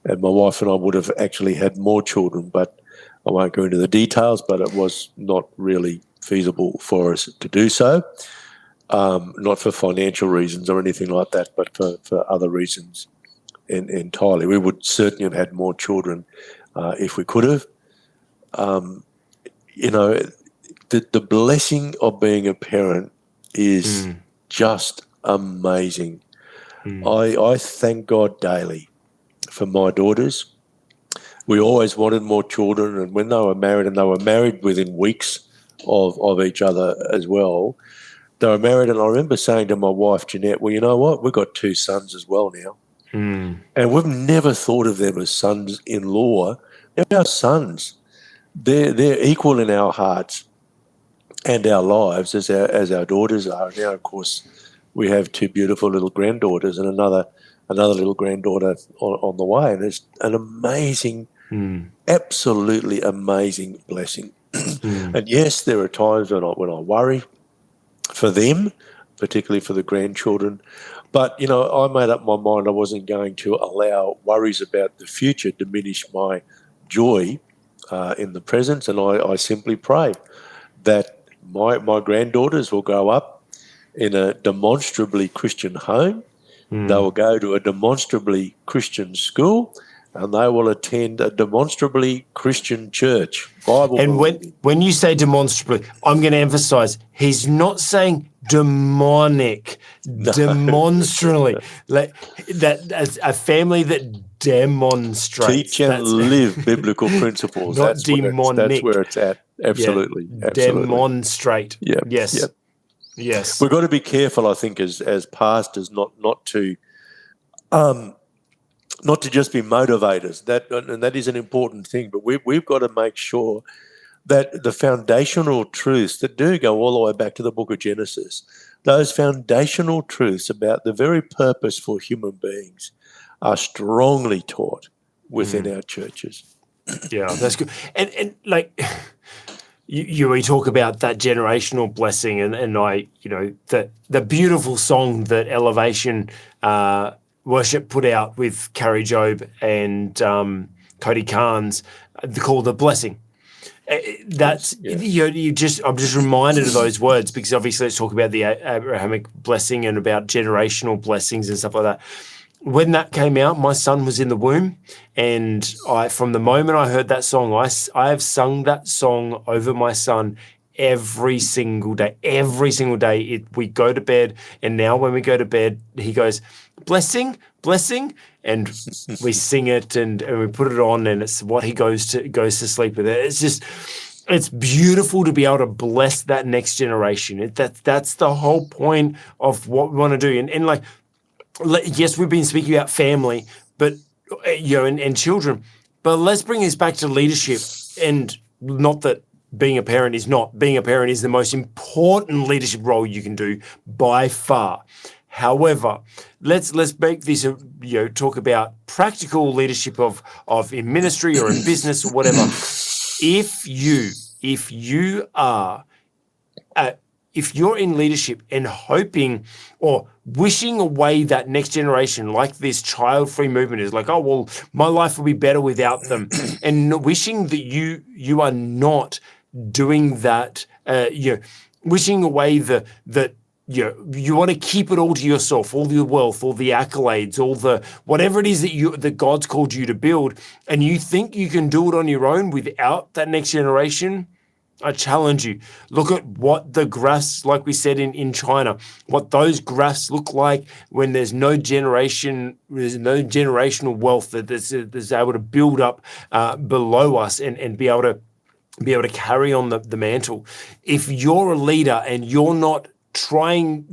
And my wife and I would have actually had more children, but I won't go into the details, but it was not really feasible for us to do so. Not for financial reasons or anything like that, but for other reasons entirely. We would certainly have had more children if we could have. The blessing of being a parent is just amazing. I thank God daily for my daughters. We always wanted more children, and when they were married, and they were married within weeks of each other as well, they were married, and I remember saying to my wife, Jeanette, well, you know what? We've got two sons as well now. And we've never thought of them as sons-in-law. They're our sons. they're equal in our hearts and our lives as our daughters are. Now, of course, we have two beautiful little granddaughters and another little granddaughter on the way, and it's an amazing, absolutely amazing blessing. And yes, there are times when I worry for them, particularly for the grandchildren. But, I made up my mind I wasn't going to allow worries about the future diminish my joy in the present. And I simply pray that my granddaughters will grow up in a demonstrably Christian home. They will go to a demonstrably Christian school, and they will attend a demonstrably Christian church. Bible. And when you say demonstrably, I'm going to emphasize, he's not saying demonic, demonstrably. Like that, as a family that demonstrates. Teach and live biblical principles. Not that's demonic. That's where it's at. Absolutely. Yeah, absolutely. Demonstrate. Yeah. Yes. Yep. Yes. We've got to be careful, I think, as pastors, not to just be motivators. That is an important thing. But we've got to make sure that the foundational truths that do go all the way back to the book of Genesis, those foundational truths about the very purpose for human beings, are strongly taught within our churches. Yeah, that's good. And like we talk about that generational blessing, and I, the beautiful song that Elevation Worship put out with Carrie Job and Cody Carnes called The Blessing. That's I'm just reminded of those words, because obviously let's talk about the Abrahamic blessing and about generational blessings and stuff like that. When that came out, my son was in the womb, and from the moment I heard that song, I have sung that song over my son every single day. Every single day, we go to bed, and now when we go to bed, he goes, "Blessing, blessing," and we sing it and we put it on, and it's what he goes to sleep with. It's beautiful to be able to bless that next generation. That's the whole point of what we want to do, and like. Yes, we've been speaking about family, but and children, but let's bring this back to leadership. And not that being a parent is not. Being a parent is the most important leadership role you can do by far. However, let's make this talk about practical leadership of in ministry or in business or whatever. If you're in leadership and hoping or wishing away that next generation, like this child-free movement is like, oh, well, my life will be better without them, and wishing that you are not doing that, wishing away that you want to keep it all to yourself, all the wealth, all the accolades, all the whatever it is that God's called you to build, and you think you can do it on your own without that next generation. I challenge you. Look at what the graphs, like we said in China, what those graphs look like when there's no generational wealth that's able to build up below us and be able to carry on the mantle. If you're a leader and you're not trying,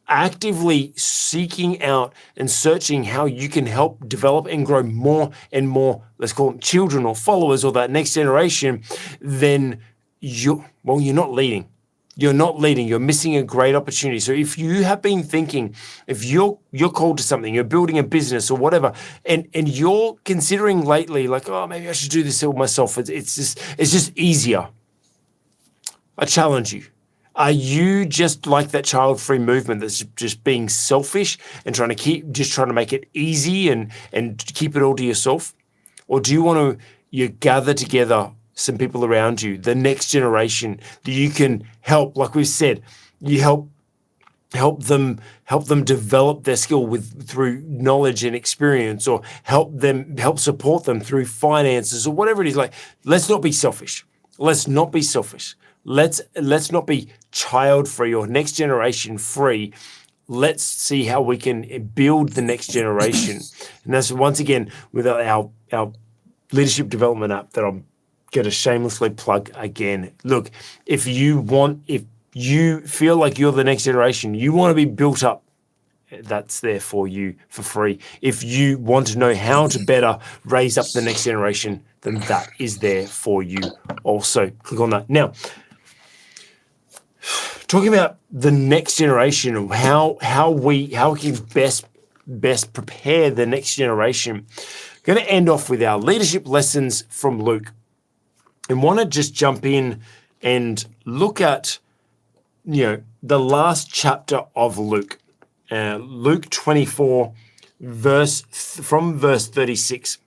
actively seeking out and searching how you can help develop and grow more and more, let's call them children or followers or that next generation, then you're not leading. You're not leading. You're missing a great opportunity. So if you have been thinking, if you're called to something, you're building a business or whatever, and you're considering lately, like, oh, maybe I should do this all myself. It's just easier. I challenge you. Are you just like that child-free movement that's just being selfish and trying to make it easy and keep it all to yourself? Or do you want to gather together some people around you, the next generation that you can help? Like we've said, you help them develop their skill through knowledge and experience, or help support them through finances or whatever it is. Like, let's not be selfish. Let's not be selfish. Let's not be child-free or next generation free. Let's see how we can build the next generation. And that's once again with our leadership development app that I'm going to shamelessly plug again. Look, if you feel like you're the next generation, you want to be built up that's there for you for free. If you want to know how to better raise up the next generation, then that is there for you also. Click on that. Now, talking about the next generation and how we can best prepare the next generation. I'm going to end off with our leadership lessons from Luke, and want to just jump in and look at the last chapter of Luke, Luke 24, verse 36.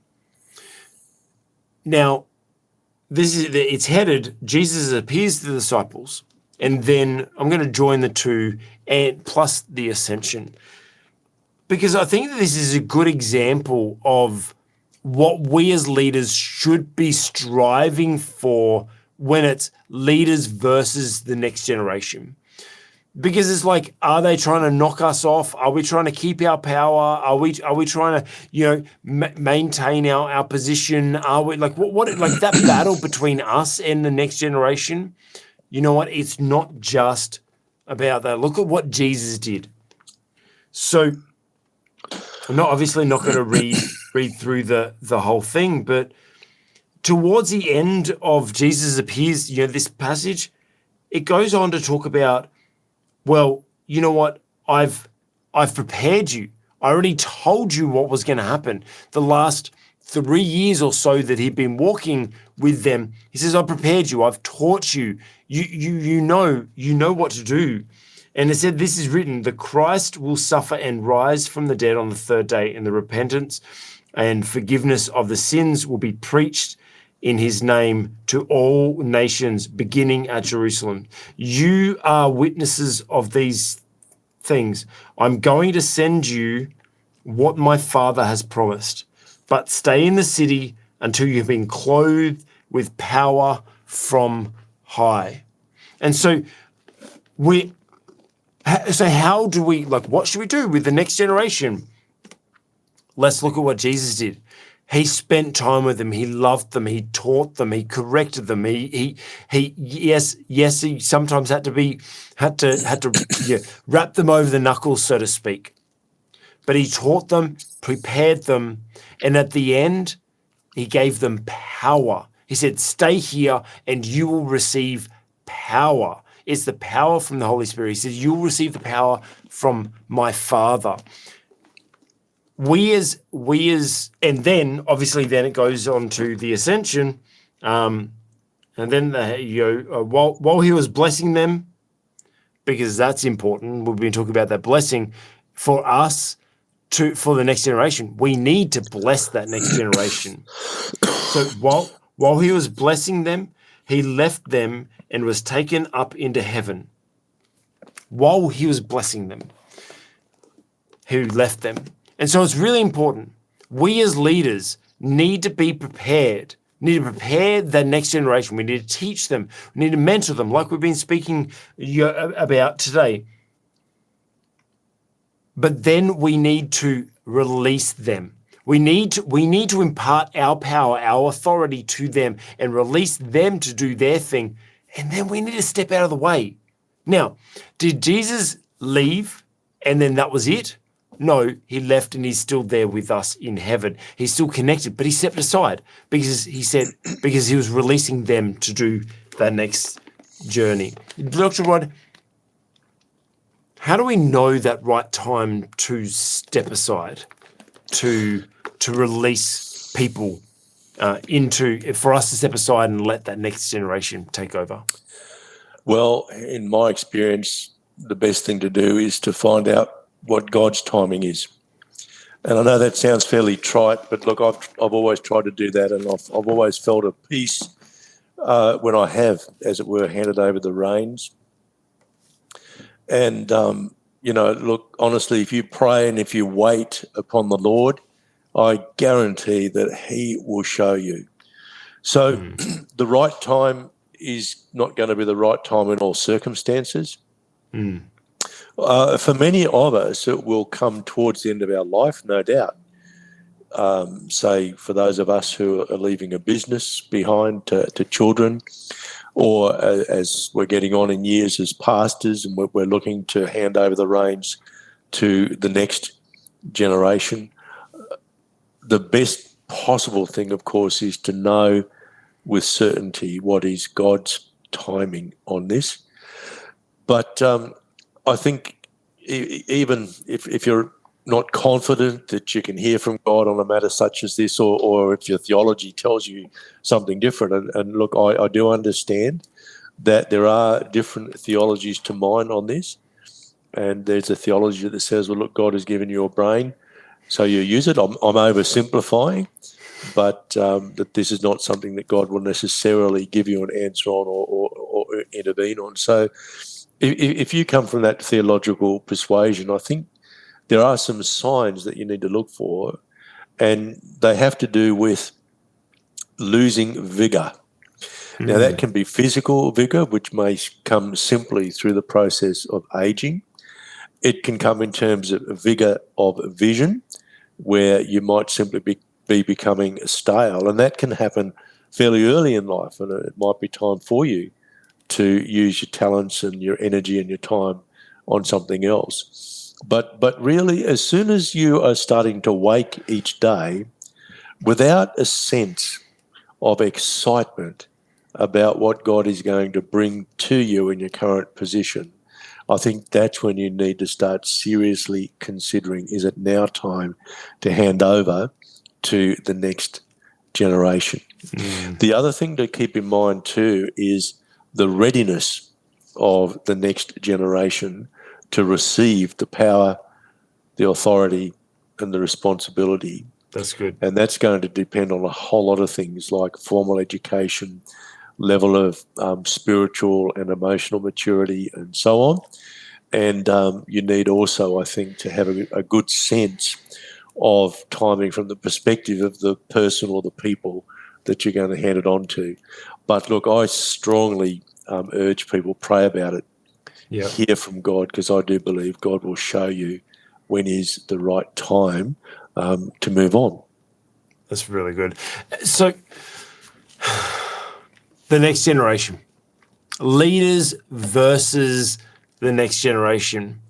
Now, it's headed, Jesus appears to the disciples, and then I'm going to join the two and plus the Ascension, because I think that this is a good example of what we as leaders should be striving for when it's leaders versus the next generation. Because it's like, are they trying to knock us off? Are we trying to keep our power? Are we trying to maintain our position? Are we like that battle between us and the next generation? You know what? It's not just about that. Look at what Jesus did. So I'm obviously not going to read through the whole thing, but towards the end of Jesus appears, this passage, it goes on to talk about, well, you know what? I've prepared you. I already told you what was going to happen. The last 3 years or so that he'd been walking with them, he says, I prepared you. I've taught you. You know what to do. And it said, this is written, the Christ will suffer and rise from the dead on the third day, and the repentance and forgiveness of the sins will be preached in his name to all nations, beginning at Jerusalem. You are witnesses of these things. I'm going to send you what my Father has promised, but stay in the city until you've been clothed with power from high. And so how do we, what should we do with the next generation? Let's look at what Jesus did. He spent time with them. He loved them. He taught them. He corrected them. He sometimes had to wrap them over the knuckles, so to speak. But he taught them, prepared them, and at the end, he gave them power. He said, stay here and you will receive power. It's the power from the Holy Spirit. He says, you'll receive the power from my Father. And then obviously it goes on to the Ascension, and then while he was blessing them, because that's important. We've been talking about that blessing for us for the next generation. We need to bless that next generation. So while he was blessing them, he left them and was taken up into heaven. While he was blessing them, he left them. And so it's really important. We as leaders need to be prepared, need to prepare the next generation. We need to teach them. We need to mentor them, like we've been speaking about today. But then we need to release them. We need to impart our power, our authority to them and release them to do their thing. And then we need to step out of the way. Now, did Jesus leave and then that was it? No, he left and he's still there with us in heaven. He's still connected, but he stepped aside because he was releasing them to do that next journey. Dr. Rod, how do we know that right time to step aside, to release people for us to step aside and let that next generation take over? Well, in my experience, the best thing to do is to find out what God's timing is. And I know that sounds fairly trite, but look, I've always tried to do that, and I've always felt at peace when I have, as it were, handed over the reins. And, look, honestly, if you pray and if you wait upon the Lord, I guarantee that he will show you. So the right time is not going to be the right time in all circumstances. For many of us, it will come towards the end of our life, no doubt. Say, for those of us who are leaving a business behind to children, or as we're getting on in years as pastors and we're looking to hand over the reins to the next generation. The best possible thing, of course, is to know with certainty what is God's timing on this. But I think even if you're not confident that you can hear from God on a matter such as this, or if your theology tells you something different, and look, I do understand that there are different theologies to mine on this, and there's a theology that says, well, look, God has given you a brain, so you use it. I'm oversimplifying, but that this is not something that God will necessarily give you an answer on or intervene on. So if you come from that theological persuasion, I think there are some signs that you need to look for, and they have to do with losing vigour. Now, that can be physical vigour, which may come simply through the process of ageing. It can come in terms of vigour of vision, where you might simply be becoming stale, and that can happen fairly early in life, and it might be time for you to use your talents and your energy and your time on something else. But really, as soon as you are starting to wake each day without a sense of excitement about what God is going to bring to you in your current position, I think that's when you need to start seriously considering, is it now time to hand over to the next generation? The other thing to keep in mind too is the readiness of the next generation to receive the power, the authority, and the responsibility. That's good. And that's going to depend on a whole lot of things like formal education, level of spiritual and emotional maturity, and so on. And you need also, I think, to have a good sense of timing from the perspective of the person or the people that you're going to hand it on to. But look, I strongly urge people, pray about it, hear from God, because I do believe God will show you when is the right time to move on. That's really good. So the next generation, leaders versus the next generation.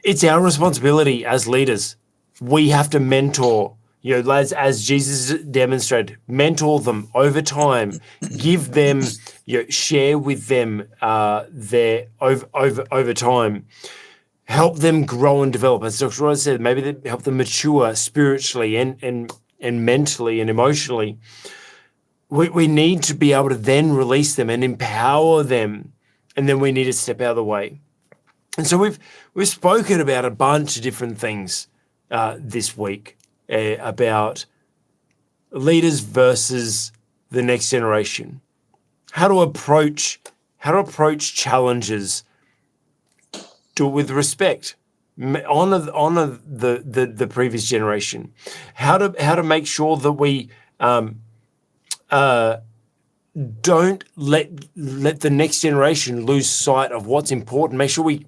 It's our responsibility as leaders. We have to mentor, lads, as Jesus demonstrated, mentor them over time, give them, share with them their over time, help them grow and develop. As Dr. Rod said, maybe they help them mature spiritually and mentally and emotionally. We need to be able to then release them and empower them, and then we need to step out of the way. And so we've spoken about a bunch of different things this week about leaders versus the next generation, how to approach challenges, do it with respect, honor the previous generation, how to make sure that we don't let the next generation lose sight of what's important. Make sure we're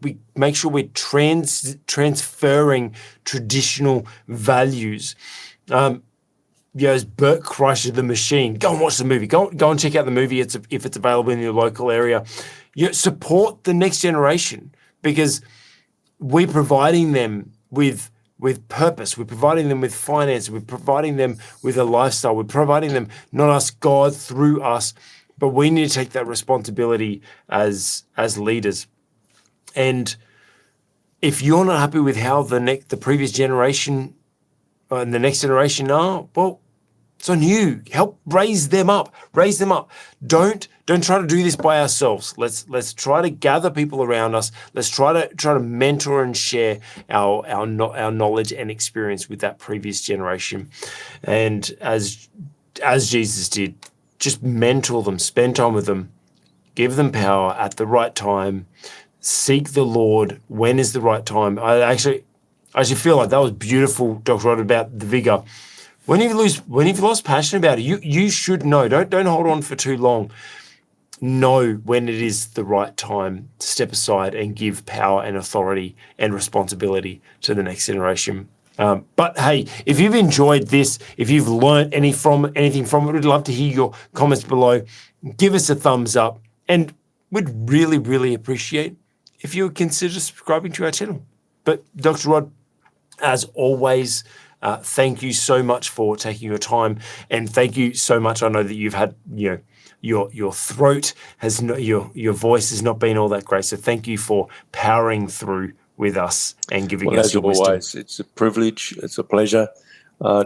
transferring traditional values. As Bert Kreischer, The Machine, go and watch the movie. Go and check out the movie if it's available in your local area. Support the next generation, because we're providing them with purpose. We're providing them with finance. We're providing them with a lifestyle. We're providing them, not us, God through us, but we need to take that responsibility as leaders. And if you're not happy with how the previous generation and the next generation are, well, it's on you. Help raise them up. Raise them up. Don't try to do this by ourselves. Let's try to gather people around us. Let's try to mentor and share our knowledge and experience with that previous generation. And as Jesus did, just mentor them, spend time with them, give them power at the right time, seek the Lord. When is the right time? I actually feel like that was beautiful, Dr. Rod, about the vigor. When you've lost passion about it, you should know. Don't hold on for too long. Know when it is the right time to step aside and give power and authority and responsibility to the next generation. But hey, if you've enjoyed this, if you've learned anything from it, we'd love to hear your comments below. Give us a thumbs up, and we'd really, really appreciate if you would consider subscribing to our channel. But Dr. Rod, as always, thank you so much for taking your time, and thank you so much. I know that you've had, your throat has not, your voice has not been all that great. So thank you for powering through with us and giving us your wisdom. Always, it's a privilege. It's a pleasure,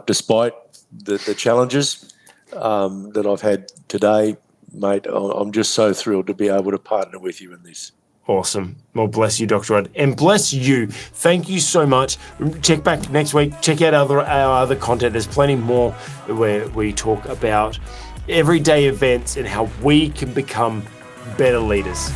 despite the challenges that I've had today, mate. I'm just so thrilled to be able to partner with you in this. Awesome. Well, bless you, Dr. Rod, and bless you. Thank you so much. Check back next week. Check out our other content. There's plenty more where we talk about everyday events and how we can become better leaders.